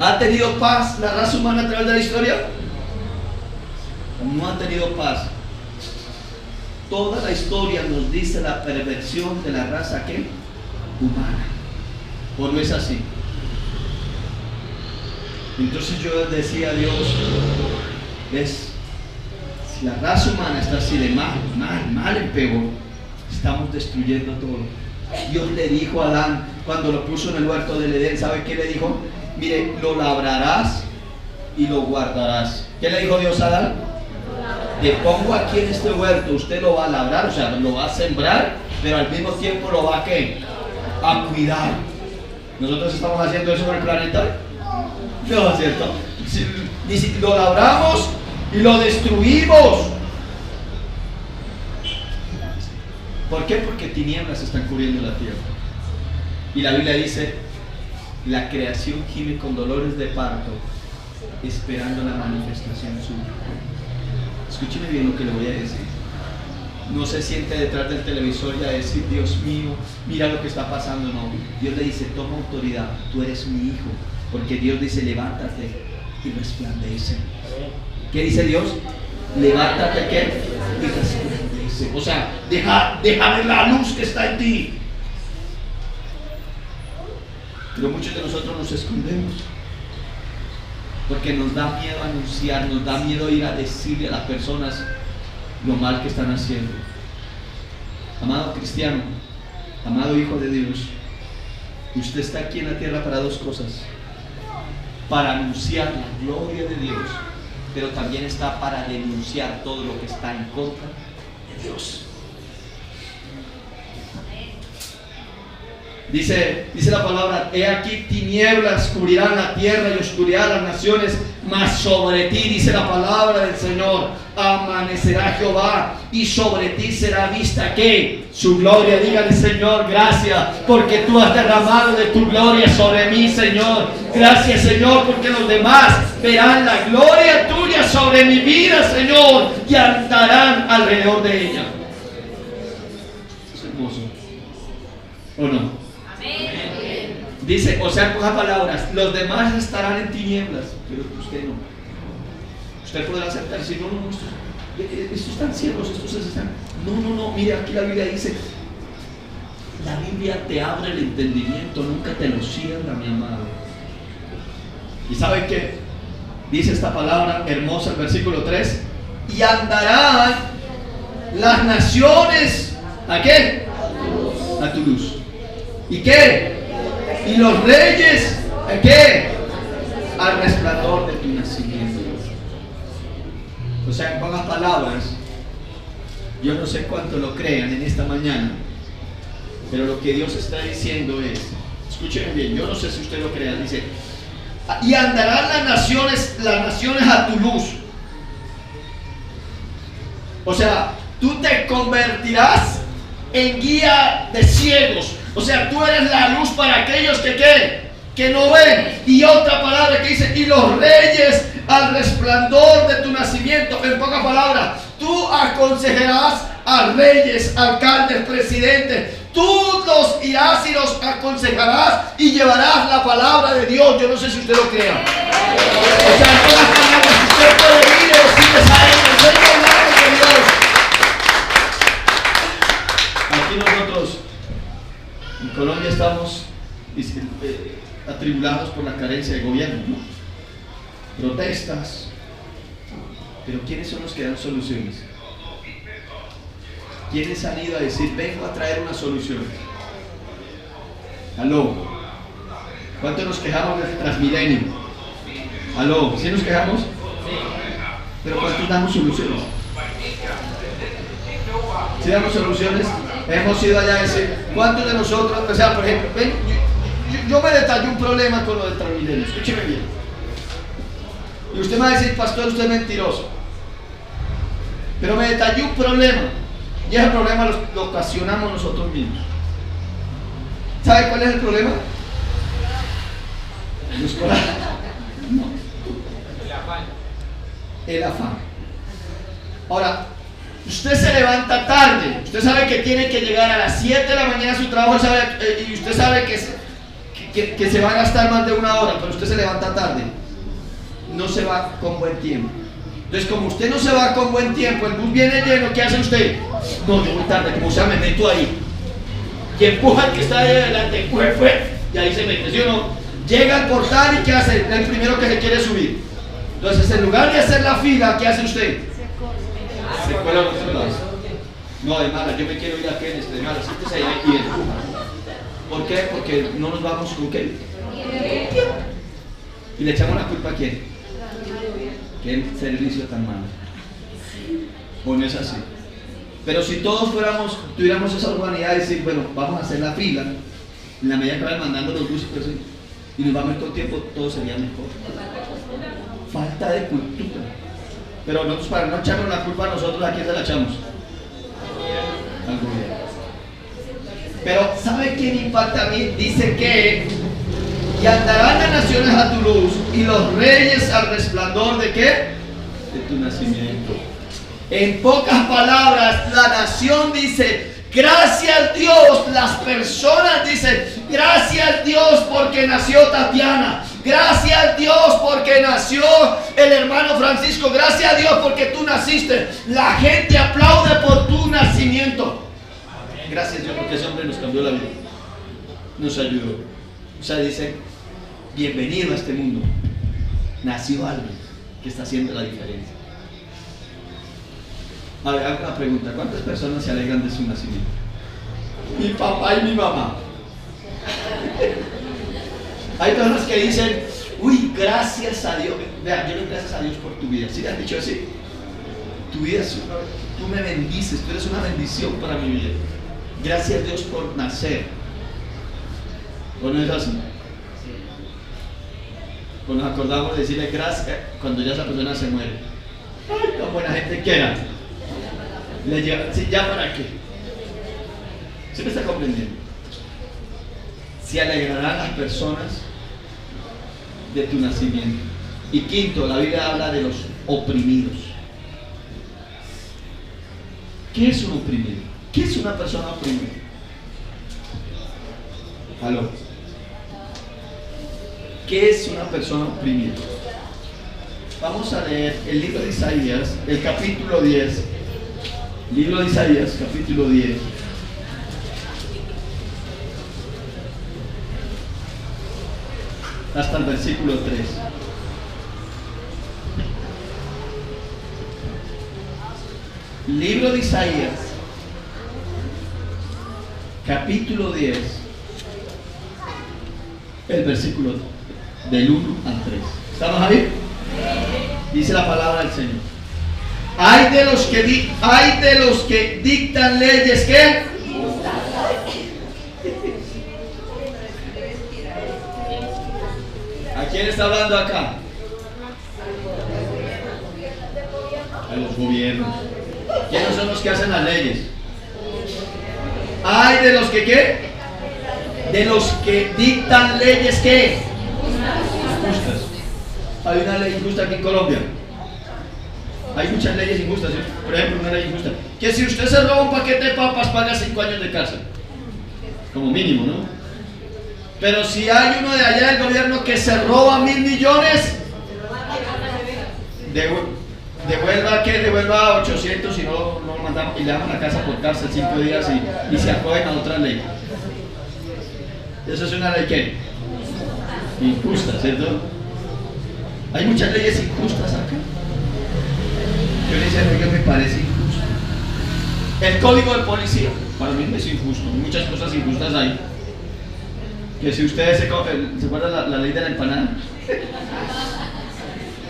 ¿Ha tenido paz la raza humana a través de la historia? No ha tenido paz. Toda la historia nos dice la perversión de la raza ¿qué? Humana. ¿O no es así? Entonces yo decía a Dios, ¿ves? Si la raza humana está así de mal en peor, estamos destruyendo todo. Dios le dijo a Adán cuando lo puso en el huerto del Edén, ¿sabe qué le dijo? Mire, lo labrarás y lo guardarás. ¿Qué le dijo Dios a Adán? Te pongo aquí en este huerto, usted lo va a labrar, o sea, lo va a sembrar, pero al mismo tiempo lo va a ¿qué? A cuidar. ¿Nosotros estamos haciendo eso en el planeta? No, ¿es cierto? Si lo labramos y lo destruimos. ¿Por qué? Porque tinieblas están cubriendo la tierra. Y la Biblia dice, la creación gime con dolores de parto, esperando la manifestación suya. Escúcheme bien lo que le voy a decir. No se siente detrás del televisor y a decir, Dios mío, mira lo que está pasando. No, Dios le dice, toma autoridad, tú eres mi hijo. Porque Dios dice, levántate y resplandece. ¿Qué dice Dios? Levántate, ¿qué? Y resplandece. O sea, deja ver la luz que está en ti. Pero muchos de nosotros nos escondemos porque nos da miedo anunciar, nos da miedo ir a decirle a las personas lo mal que están haciendo. Amado cristiano, amado hijo de Dios, usted está aquí en la tierra para 2 cosas: para anunciar la gloria de Dios, pero también está para denunciar todo lo que está en contra de Dios. Dice la palabra, he aquí tinieblas cubrirán la tierra y oscuridad las naciones, Mas sobre ti, dice la palabra del Señor, amanecerá Jehová y sobre ti será vista ¿qué? Su gloria. Dígale: Señor, gracias porque tú has derramado de tu gloria sobre mí, Señor. Gracias, Señor, porque los demás verán la gloria tuya sobre mi vida, Señor, y andarán alrededor de ella. Es hermoso, ¿o no? Dice, o sea, en pocas palabras, los demás estarán en tinieblas, pero usted no. Usted podrá aceptar y decir: no, estos están ciegos, estos están. No, mire, aquí la Biblia dice, la Biblia te abre el entendimiento, nunca te lo cierra, mi amado. ¿Y sabe qué? Dice esta palabra hermosa, el versículo 3: y andarán las naciones, ¿a qué? A tu luz. ¿Y qué? Y los reyes, ¿a qué? Al resplandor de tu nacimiento. O sea, en pocas palabras, yo no sé cuánto lo crean en esta mañana, pero lo que Dios está diciendo es, escúchenme bien, yo no sé si usted lo crea, dice, y andarán las naciones a tu luz. O sea, tú te convertirás en guía de ciegos. O sea, tú eres la luz para aquellos que no ven. Y otra palabra que dice, y los reyes al resplandor de tu nacimiento. En pocas palabras, tú aconsejarás a reyes, alcaldes, presidentes. Tú los irás y los aconsejarás y llevarás la palabra de Dios. Yo no sé si usted lo crea. O sea, en pocas palabras, usted puede ir y decirles a ellos: vengo a hablar de Dios. Aquí nosotros en Colombia estamos atribulados por la carencia de gobierno, ¿no? Protestas. Pero ¿quiénes son los que dan soluciones? ¿Quiénes han ido a decir: vengo a traer una solución? ¿Aló? ¿Cuánto nos quejamos del Transmilenio? ¿Aló? ¿Sí nos quejamos? ¿Pero cuántos damos soluciones? ¿Sí damos soluciones? Hemos ido allá a decir, ¿cuántos de nosotros, o sea, por ejemplo, ven, yo me detallé un problema con lo del Transmilenio, escúcheme bien. Y usted me va a decir: pastor, usted es mentiroso. Pero me detallé un problema, y ese problema lo ocasionamos nosotros mismos. ¿Sabe cuál es el problema? El escolar. No. El afán. Ahora, usted se levanta tarde, usted sabe que tiene que llegar a las 7 de la mañana a su trabajo, y usted sabe que se va a gastar más de una hora, pero usted se levanta tarde, no se va con buen tiempo. Entonces, como usted no se va con buen tiempo, el bus viene lleno, ¿qué hace usted? No, yo voy tarde, como sea, me meto ahí. Y empuja al que está ahí adelante, y ahí se mete, ¿sí o no? Llega al portal y ¿qué hace? El primero que se quiere subir. Entonces, en lugar de hacer la fila, ¿qué hace usted? Se cuela a los otros lados. No, de mala, yo me quiero ir a Kenneth, de mala, siéntese ahí y empuja. ¿Por qué? Porque no nos vamos con qué. Y le echamos la culpa a quién. Qué servicio tan malo. ¿O no es así? Pero si todos tuviéramos esa humanidad de decir, bueno, vamos a hacer la fila, en la medida que vayan mandando los buses, pues, y nos vamos con tiempo, todo sería mejor. Falta de cultura. Pero nosotros, para no echarnos la culpa a nosotros, ¿a quién se la echamos? Al gobierno. Pero ¿sabe quién impacta a mí? Dice que y andarán las naciones a tu luz y los reyes al resplandor ¿de qué? De tu nacimiento. En pocas palabras, la nación dice: gracias Dios. Las personas dicen: gracias Dios porque nació Tatiana. Gracias Dios porque nació el hermano Francisco. Gracias Dios porque tú naciste. La gente aplaude por tu nacimiento. Gracias Dios porque ese hombre nos cambió la vida, nos ayudó. O sea, dicen: bienvenido a este mundo. Nació alguien que está haciendo la diferencia. A ver, hago una pregunta: ¿cuántas personas se alegran de su nacimiento? Mi papá y mi mamá. Hay personas que dicen: uy, gracias a Dios. Vean, yo le doy gracias a Dios por tu vida. ¿Sí le han dicho así? Tu vida es tú me bendices, tú eres una bendición para mi vida. Gracias Dios por nacer. ¿O no es así? Pues nos acordamos de decirle gracias cuando ya esa persona se muere. Ay, tan buena gente que era. Le lleva, sí, ya para qué. ¿Sí me está comprendiendo? Se alegrarán las personas de tu nacimiento. Y quinto, la Biblia habla de los oprimidos. ¿Qué es un oprimido? ¿Qué es una persona oprimida? ¿Aló? ¿Qué es una persona oprimida? Vamos a leer el libro de Isaías, el capítulo 10. Libro de Isaías, capítulo 10. Hasta el versículo 3. Libro de Isaías, capítulo 10, el versículo del 1 al 3. ¿Estamos ahí? Dice la palabra del Señor. Hay de los que dictan leyes que ¿a quién está hablando acá? A los gobiernos. ¿Quiénes son los que hacen las leyes? Hay de los que ¿qué? De los que dictan leyes ¿qué? Injustas. Hay una ley injusta aquí en Colombia. Hay muchas leyes injustas. Por ejemplo, una ley injusta que si usted se roba un paquete de papas paga 5 años de cárcel, como mínimo, ¿no? Pero si hay uno de allá del gobierno que se roba 1.000 millones, devuelva 800 y no lo mandamos y le damos a la casa por cárcel 5 días y se acogen a otra ley. Eso es una ley que injusta, ¿cierto? Hay muchas leyes injustas acá. Yo le decía que me parece injusto. El código de policía para mí no es injusto. Muchas cosas injustas hay. Que si ustedes se acuerdan la ley de la empanada,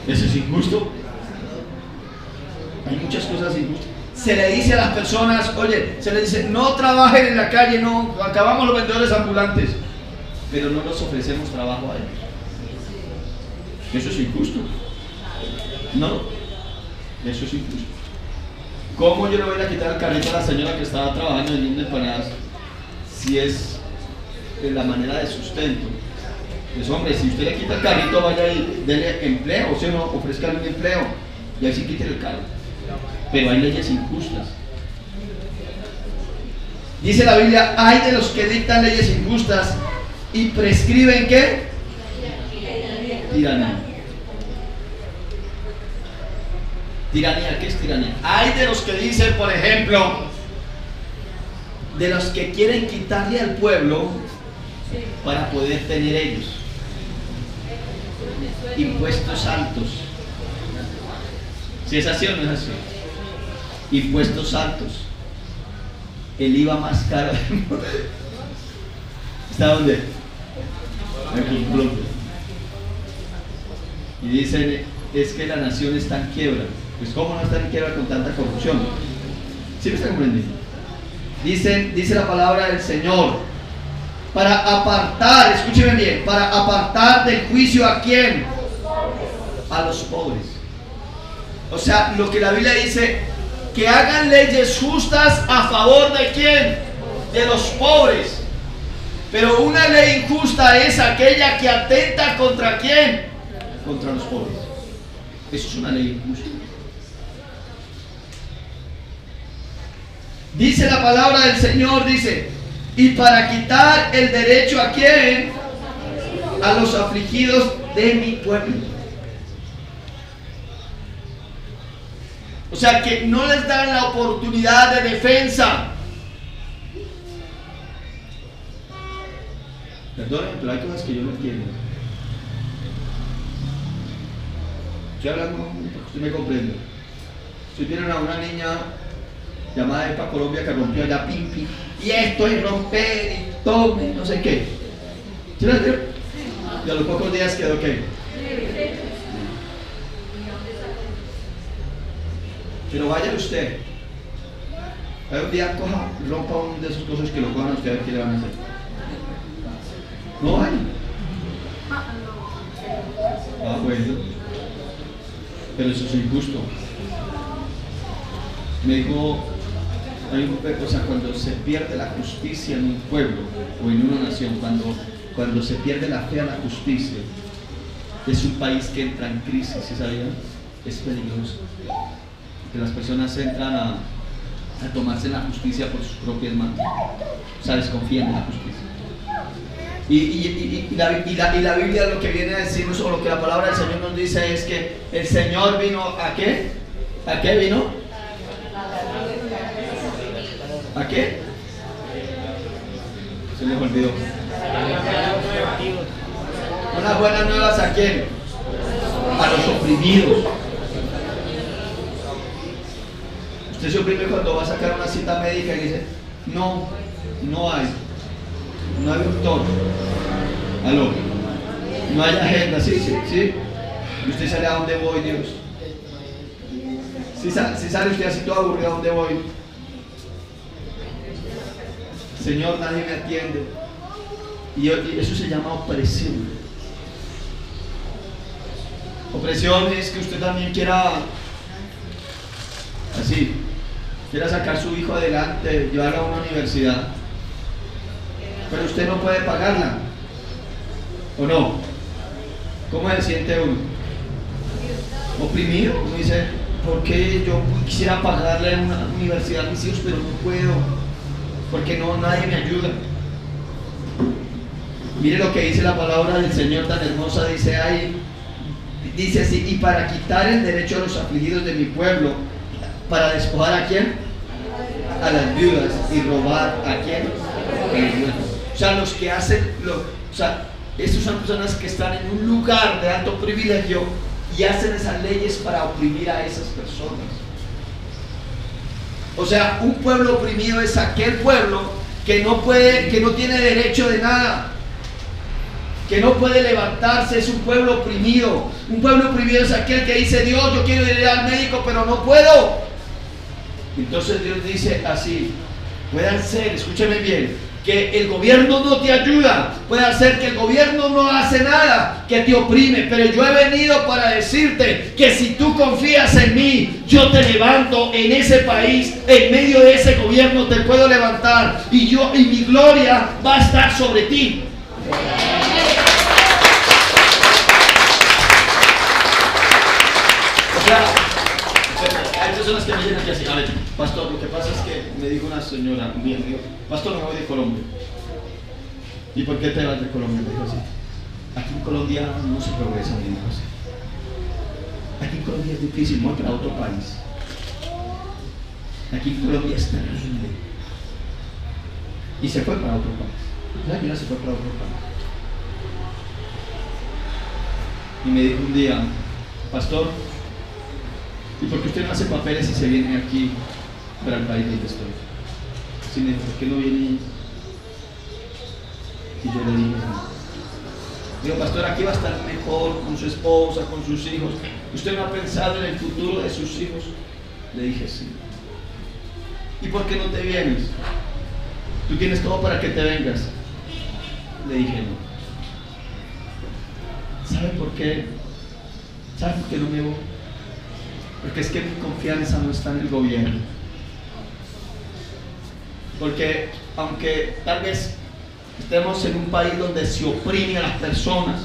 eso es injusto. Hay muchas cosas injustas. Se le dice a las personas, oye, se les dice, no trabajen en la calle, no, acabamos los vendedores ambulantes, pero no les ofrecemos trabajo a ellos. Eso es injusto. No, eso es injusto. ¿Cómo yo le voy a quitar el carrito a la señora que estaba trabajando vendiendo empanadas si es de la manera de sustento? Pues hombre, si usted le quita el carrito, vaya y dele empleo, o sea, no, ofrezcale un empleo y ahí sí quite el carro. Pero hay leyes injustas. Dice la Biblia, hay de los que dictan leyes injustas y prescriben ¿qué? Tiranía. Tiranía, ¿qué es tiranía? Hay de los que dicen, por ejemplo, de los que quieren quitarle al pueblo para poder tener ellos impuestos altos. Si es así o no es así. Impuestos altos. El IVA más caro del mundo. ¿Está dónde? En Colombia. Y dicen, es que la nación está en quiebra. Pues ¿cómo no está en quiebra con tanta corrupción? ¿Sí me está comprendiendo? Dice la palabra del Señor, para apartar, escúcheme bien, para apartar del juicio ¿a quién? A los pobres. O sea, lo que la Biblia dice, que hagan leyes justas a favor de quién? De los pobres. Pero una ley injusta es aquella que atenta contra quién? Contra los pobres. Eso es una ley injusta. Dice la palabra del Señor, dice, y para quitar el derecho ¿a quién? A los afligidos de mi pueblo. O sea que no les dan la oportunidad de defensa. Perdónenme, pero hay cosas que yo no entiendo. Estoy hablando para que usted me comprenda. Si tienen a una niña llamada Epa Colombia que rompió allá pimpi, y esto es romper y tome, no sé qué. ¿Sí la entienden? Y a los pocos días quedó ¿qué? Pero vaya usted, hay un día coja, rompa una de esas cosas que lo cojan a usted a ver qué le van a hacer. No hay. Ah, bueno, pero eso es injusto. Me dijo, o sea, cuando se pierde la justicia en un pueblo o en una nación, cuando se pierde la fe a la justicia, es un país que entra en crisis, ¿sí sabían? Es peligroso. Que las personas entran a tomarse la justicia por sus propias manos. O sea, desconfían de la justicia. Y la Biblia lo que viene a decirnos, o lo que la palabra del Señor nos dice, es que el Señor vino ¿a qué? ¿A qué vino? ¿A qué? Se les olvidó. Unas buenas nuevas ¿a quién? A los oprimidos. Usted se oprime cuando va a sacar una cita médica y dice, no hay doctor. Aló. No hay agenda, sí. Y usted sale a dónde voy, Dios. Si sale usted así todo aburrido, ¿a dónde voy? Señor, nadie me atiende. Y eso se llama opresión. Opresión es que usted también quiera sacar a su hijo adelante, llevarlo a una universidad, pero usted no puede pagarla, ¿o no? ¿Cómo se siente uno? Oprimido. Uno dice, ¿por qué yo quisiera pagarle una universidad a mis hijos, pero no puedo? Porque nadie me ayuda. Mire lo que dice la palabra del Señor tan hermosa, dice así, y para quitar el derecho a los afligidos de mi pueblo, para despojar ¿a quién? A las viudas, y robar ¿a quién? O sea, los que hacen, estos son personas que están en un lugar de alto privilegio y hacen esas leyes para oprimir a esas personas. O sea, un pueblo oprimido es aquel pueblo que no tiene derecho de nada, que no puede levantarse. Es un pueblo oprimido. Un pueblo oprimido es aquel que dice, Dios, yo quiero ir al médico, pero no puedo. Entonces Dios dice así, puede ser, escúcheme bien, que el gobierno no te ayuda, puede ser que el gobierno no hace nada, que te oprime, pero yo he venido para decirte que si tú confías en mí, yo te levanto en ese país, en medio de ese gobierno te puedo levantar, y mi gloria va a estar sobre ti. O sea, hay personas que me dicen aquí así, a ver, pastor, lo que pasa es que me dijo una señora un día, me dijo, pastor, me voy de Colombia. ¿Y por qué te vas de Colombia? Me dijo así, aquí en Colombia no se progresa, me dijo así. Aquí en Colombia es difícil, voy para otro país. Aquí en Colombia es terrible. Y se fue para otro país. La señora se fue para otro país. Y me dijo un día, pastor, ¿y por qué usted no hace papeles y se viene aquí para el país donde estoy? Sí, me dijo, ¿por qué no viene? Y yo le dije, no. Digo, pastor, aquí va a estar mejor con su esposa, con sus hijos. ¿Usted no ha pensado en el futuro de sus hijos? Le dije, sí. ¿Y por qué no te vienes? Tú tienes todo para que te vengas. Le dije, no. ¿Sabe por qué? ¿Sabe por qué no me voy? Porque es que mi confianza no está en el gobierno. Porque aunque tal vez estemos en un país donde se oprime a las personas,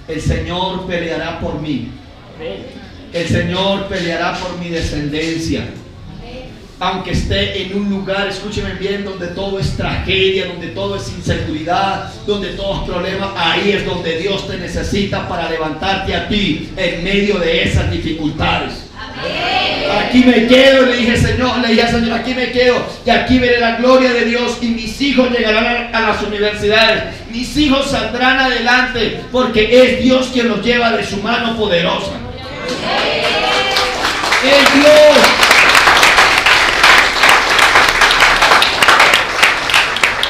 el Señor peleará por mí. El Señor peleará por mi descendencia. Aunque esté en un lugar, escúcheme bien, donde todo es tragedia, donde todo es inseguridad, donde todo es problema, ahí es donde Dios te necesita para levantarte a ti en medio de esas dificultades. Amén. Aquí me quedo, le dije al Señor, aquí me quedo y aquí veré la gloria de Dios y mis hijos llegarán a las universidades, mis hijos saldrán adelante porque es Dios quien los lleva de su mano poderosa. Es Dios.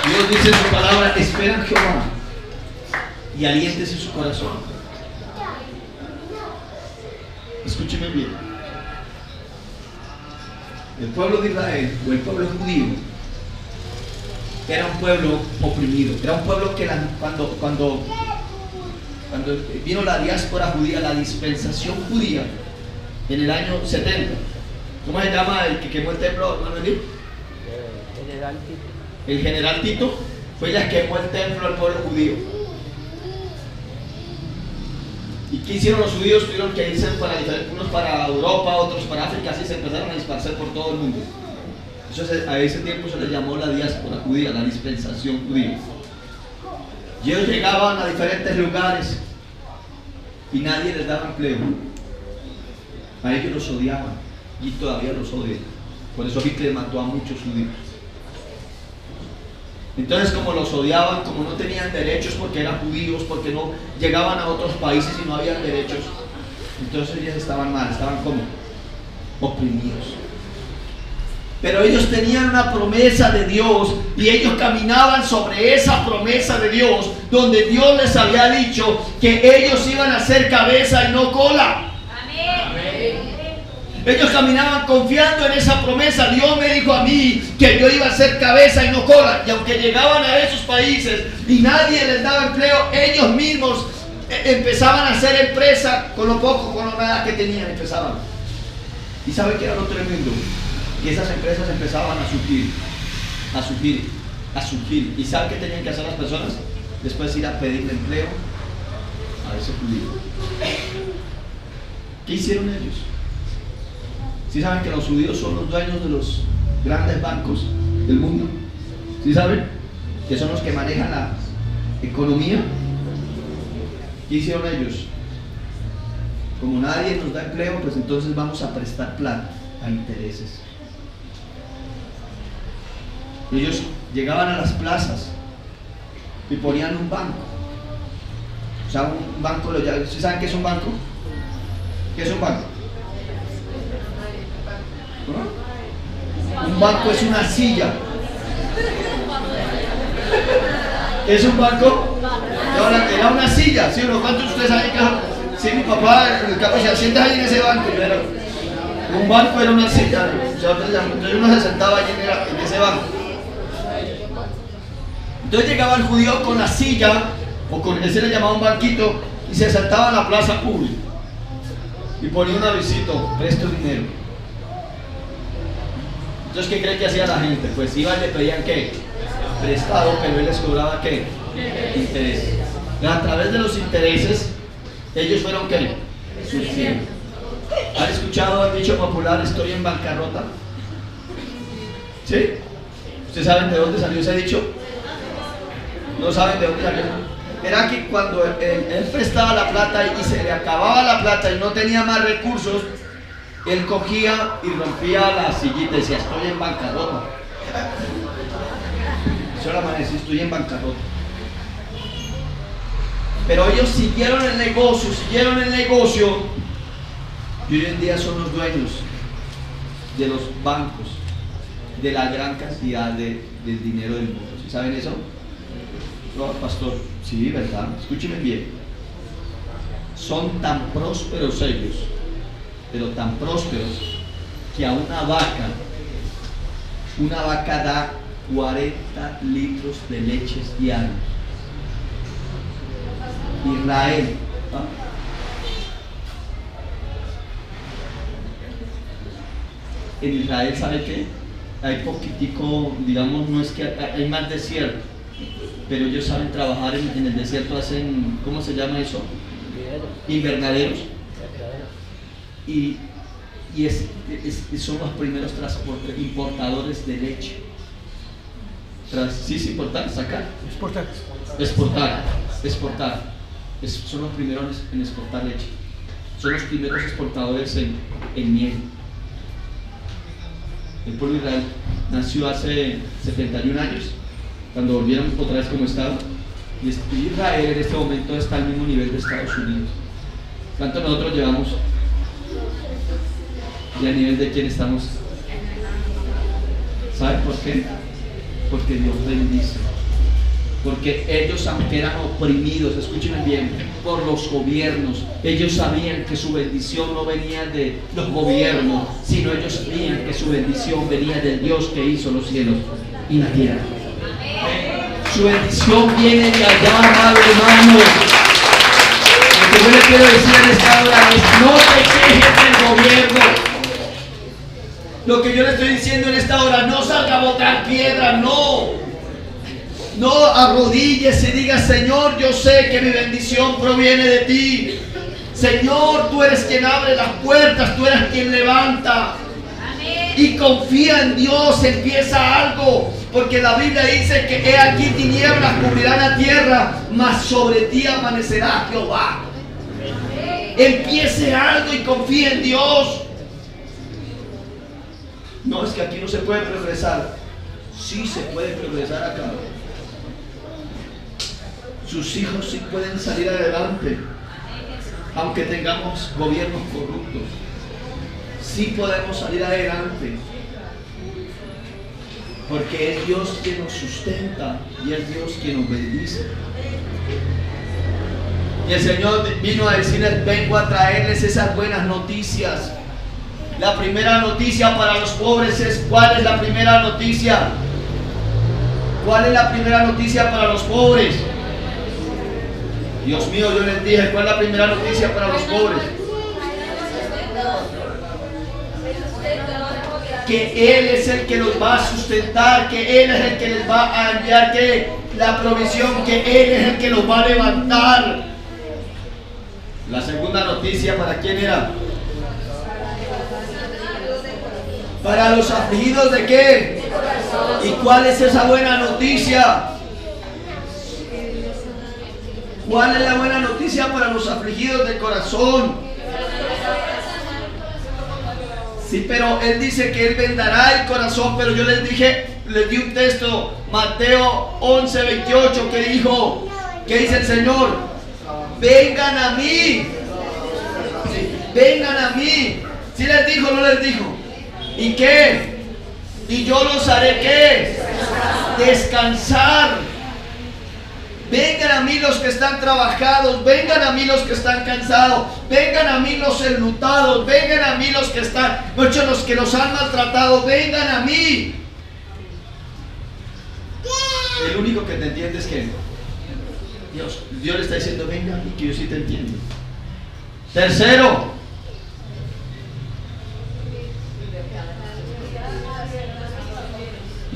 Dios dice en su palabra, espera en Jehová y aliéntese su corazón. Escúcheme bien. El pueblo de Israel, o el pueblo judío, era un pueblo oprimido. Era un pueblo que cuando vino la diáspora judía, la dispensación judía, en el año 70. ¿Cómo se llama el que quemó el templo, hermano Eli? General Tito. El general Tito fue el que quemó el templo al pueblo judío. ¿Y qué hicieron los judíos? Tuvieron que irse unos para Europa, otros para África, así se empezaron a dispersar por todo el mundo. A ese tiempo se le llamó la diáspora judía, la dispensación judía. Y ellos llegaban a diferentes lugares y nadie les daba empleo. A ellos los odiaban y todavía los odian. Por eso Hitler mató a muchos judíos. Entonces, como los odiaban, como no tenían derechos porque eran judíos, porque no llegaban a otros países y no habían derechos, entonces ellos estaban mal, estaban como oprimidos. Pero ellos tenían una promesa de Dios y ellos caminaban sobre esa promesa de Dios, donde Dios les había dicho que ellos iban a ser cabeza y no cola. Amén. Ellos caminaban confiando en esa promesa. Dios me dijo a mí que yo iba a ser cabeza y no cola. Y aunque llegaban a esos países y nadie les daba empleo, ellos mismos empezaban a hacer empresa con lo poco, con lo nada que tenían, empezaban. ¿Y saben qué era lo tremendo? Y esas empresas empezaban a surgir. ¿Y saben qué tenían que hacer las personas? Después ir a pedirle empleo a ese judío. ¿Qué hicieron ellos? ¿Sí saben que los judíos son los dueños de los grandes bancos del mundo? ¿Sí saben? Que son los que manejan la economía. ¿Qué hicieron ellos? Como nadie nos da empleo, pues entonces vamos a prestar plata a intereses. Ellos llegaban a las plazas y ponían un banco. O sea, un banco, ¿sí saben qué es un banco? ¿Qué es un banco? ¿No? Un banco es una silla. ¿Qué es un banco? Era una silla, ¿sí o no? ¿Cuántos de ustedes saben que? Sí, mi papá, el capo se sienta ahí en ese banco, pero un banco era una silla. Entonces uno se sentaba allí en ese banco. Entonces llegaba el judío con la silla, o con ese le llamaba un banquito, y se sentaba en la plaza pública y ponía un avisito: presto dinero. Entonces, ¿qué cree que hacía la gente? Pues iban y le pedían ¿qué? Prestado, pero él les cobraba ¿qué? Interés. A través de los intereses, ellos fueron ¿qué? Subsidiando. ¿Han escuchado el dicho popular: estoy en bancarrota? ¿Sí? ¿Ustedes saben de dónde salió ese dicho? No saben de dónde salió. Era que cuando él prestaba la plata y se le acababa la plata y no tenía más recursos, él cogía y rompía la sillita y decía: estoy en bancarrota. Eso era amanecí, estoy en bancarrota. Pero ellos siguieron el negocio y hoy en día son los dueños de los bancos, de la gran cantidad del dinero del mundo. ¿Sí saben eso? No, pastor, sí, ¿verdad? Escúcheme bien. Son tan prósperos ellos, pero tan prósperos, que a una vaca da 40 litros de leches diarios. Israel, ¿ah? En Israel, ¿sabe qué? Hay poquitico, digamos, no es que hay más desierto, pero ellos saben trabajar en el desierto, hacen, ¿cómo se llama eso? Invernaderos. Y son los primeros importadores de leche. ¿Sí es importar? ¿Sacar? Exportar. Son los primeros en exportar leche. Son los primeros exportadores en miel. El pueblo de Israel nació hace 71 años, cuando volvieron otra vez como Estado. Y Israel en este momento está al mismo nivel de Estados Unidos. ¿Cuánto nosotros llevamos? ¿Y a nivel de quién estamos? ¿Saben por qué? Porque Dios bendice. Porque ellos, aunque eran oprimidos, escúchenme bien, por los gobiernos, ellos sabían que su bendición no venía de los gobiernos, sino ellos sabían que su bendición venía del Dios que hizo los cielos y la tierra. Su bendición viene de allá, amado hermano. yo le quiero decir en esta hora es: no te quejes del gobierno. Lo que yo le estoy diciendo en esta hora: no salga a botar piedra, no. No arrodilles y diga: Señor, yo sé que mi bendición proviene de ti. Señor, tú eres quien abre las puertas, tú eres quien levanta. Y confía en Dios, empieza algo, porque la Biblia dice que he aquí tinieblas cubrirán la tierra, mas sobre ti amanecerá Jehová. Empiece algo y confía en Dios. No, es que aquí no se puede progresar. Sí se puede progresar acá. Sus hijos sí pueden salir adelante, aunque tengamos gobiernos corruptos. Sí podemos salir adelante, porque es Dios quien nos sustenta y es Dios quien nos bendice. Y el Señor vino a decirles: vengo a traerles esas buenas noticias. La primera noticia para los pobres es: ¿cuál es la primera noticia? ¿Cuál es la primera noticia para los pobres? Dios mío, yo les dije: ¿cuál es la primera noticia para los pobres? Que Él es el que los va a sustentar, que Él es el que les va a enviar que la provisión, que Él es el que los va a levantar. La segunda noticia, ¿para quién era? Para los afligidos ¿de qué? ¿Y cuál es esa buena noticia? ¿Cuál es la buena noticia para los afligidos de corazón? Sí, pero Él dice que Él vendará el corazón, pero yo les di un texto, Mateo 11:28, que dijo, ¿qué dice el Señor? Vengan a mí. Vengan a mí. ¿Sí les dijo o no les dijo? ¿Y qué? Y yo los haré ¿qué? Descansar. Vengan a mí los que están trabajados, vengan a mí los que están cansados, vengan a mí los enlutados, vengan a mí los que están, muchos los que los han maltratado, vengan a mí. El único que te entiende es que Dios le está diciendo: venga a mí, que yo sí te entiendo. Tercero,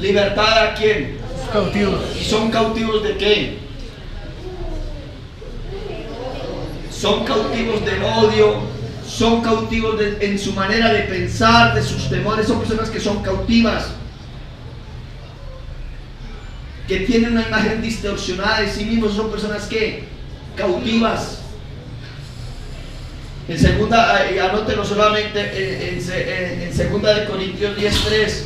libertad a quién? Cautivos. ¿Y son cautivos de qué? Son cautivos del odio, son cautivos en su manera de pensar, de sus temores. Son personas que son cautivas, que tienen una imagen distorsionada de sí mismos. Son personas que cautivas. En segunda, anótelo solamente, en segunda de Corintios 10:3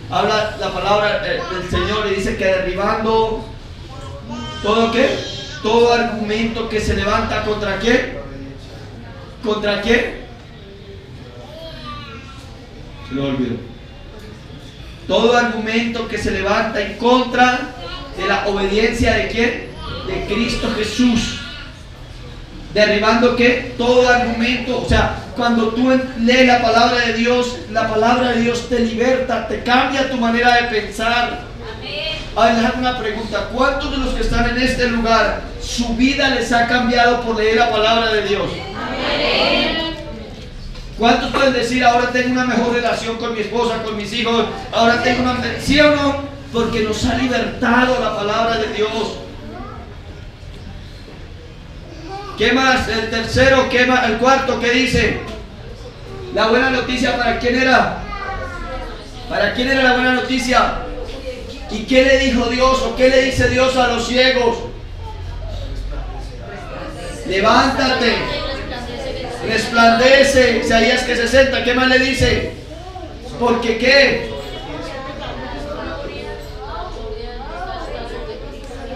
habla la palabra del Señor y dice que derribando todo ¿qué? Todo argumento que se levanta contra ¿qué? ¿Contra qué? Se lo olvidó. Todo argumento que se levanta en contra de la obediencia ¿de quién? De Cristo Jesús. Derribando ¿qué? Todo argumento. O sea, cuando tú lees la palabra de Dios te liberta, te cambia tu manera de pensar. A ver, les hago una pregunta: ¿cuántos de los que están en este lugar su vida les ha cambiado por leer la palabra de Dios? Amén. ¿Cuántos pueden decir: ahora tengo una mejor relación con mi esposa, con mis hijos, ahora tengo una... ¿Sí o no? Porque nos ha libertado la palabra de Dios. ¿Qué más? El tercero, ¿qué más? El cuarto, ¿qué dice? La buena noticia, ¿para quién era? ¿Para quién era la buena noticia? ¿Y qué le dijo Dios o qué le dice Dios a los ciegos? Levántate, resplandece. Isaías 60, ¿qué más le dice? ¿Porque qué?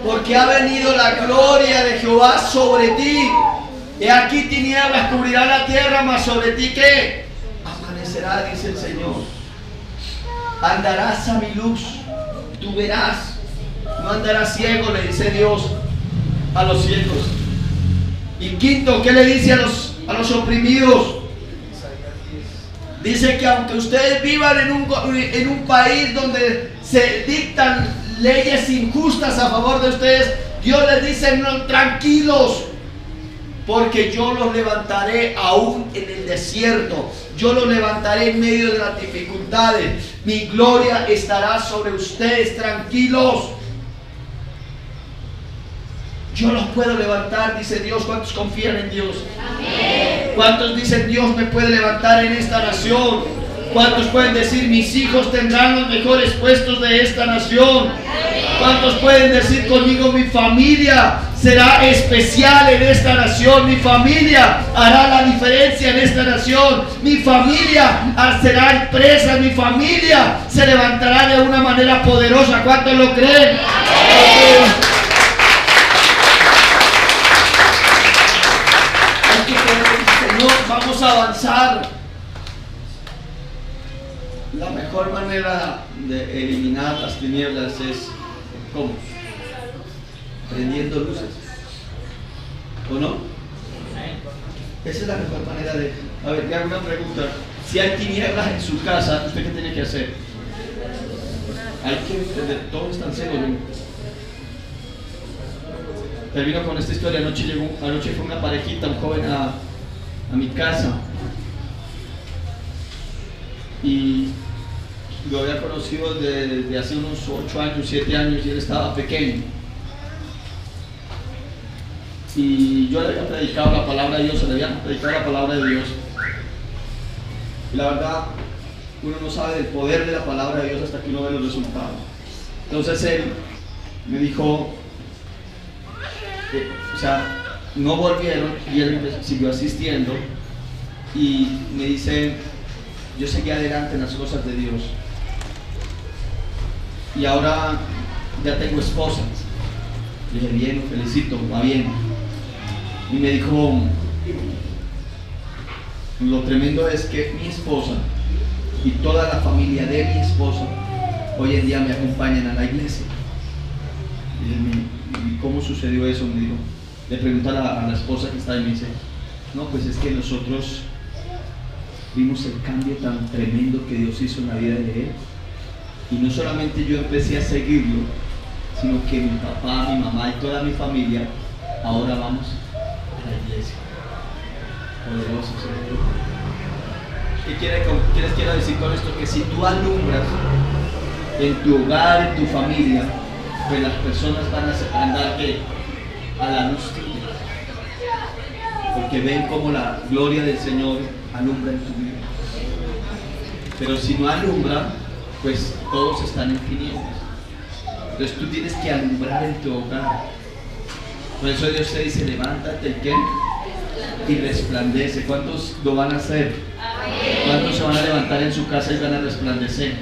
Porque ha venido la gloria de Jehová sobre ti. He aquí tinieblas cubrirán la tierra, mas sobre ti ¿qué? Amanecerá, dice el Señor. Andarás a mi luz. Tú verás, no andarás ciego, le dice Dios a los ciegos. Y quinto, ¿qué le dice a los oprimidos? Dice que aunque ustedes vivan en un país donde se dictan leyes injustas a favor de ustedes, Dios les dice: no, tranquilos, porque yo los levantaré aún en el desierto, yo los levantaré en medio de las dificultades, mi gloria estará sobre ustedes, tranquilos. Yo los puedo levantar, dice Dios. ¿Cuántos confían en Dios? Amén. ¿Cuántos dicen Dios me puede levantar en esta nación? ¿Cuántos pueden decir mis hijos tendrán los mejores puestos de esta nación? ¿Cuántos pueden decir conmigo mi familia será especial en esta nación? Mi familia hará la diferencia en esta nación. Mi familia será empresa. Mi familia se levantará de una manera poderosa. ¿Cuántos lo creen? Amén. Señor, vamos a avanzar. La mejor manera de eliminar las tinieblas es ¿cómo? Prendiendo luces, ¿o no? Esa es la mejor manera de... A ver, le hago una pregunta. Si hay tinieblas en su casa, ¿usted qué tiene que hacer? Hay que... Todos están ciegos, ¿no? Termino con esta historia. Anoche fue una parejita, un joven a mi casa, y lo había conocido desde hace unos 8 años, 7 años, y él estaba pequeño, y yo le había predicado la palabra de Dios, y la verdad uno no sabe del poder de la palabra de Dios hasta que uno ve los resultados. Entonces él me dijo, no volvieron, y él siguió asistiendo, y me dice, yo seguí adelante en las cosas de Dios, y ahora ya tengo esposa. Le dije, bien, lo felicito, va bien. Y me dijo, lo tremendo es que mi esposa y toda la familia de mi esposa hoy en día me acompañan a la iglesia. ¿Y cómo sucedió eso? Me dijo. Le pregunto a la esposa que está ahí, me dice, no, pues es que nosotros vimos el cambio tan tremendo que Dios hizo en la vida de él, y no solamente yo empecé a seguirlo, sino que mi papá, mi mamá y toda mi familia ahora vamos a la iglesia. Poderoso, Señor. ¿Qué les quiero decir con esto? Que si tú alumbras en tu hogar, en tu familia, pues las personas van a andar a la luz tuya, porque ven como la gloria del Señor alumbra en tu vida. Pero si no alumbra, pues todos están en tinieblas. Entonces tú tienes que alumbrar en tu hogar. Por eso Dios te dice, levántate y resplandece. ¿Cuántos lo van a hacer? ¿Cuántos se van a levantar en su casa y van a resplandecer?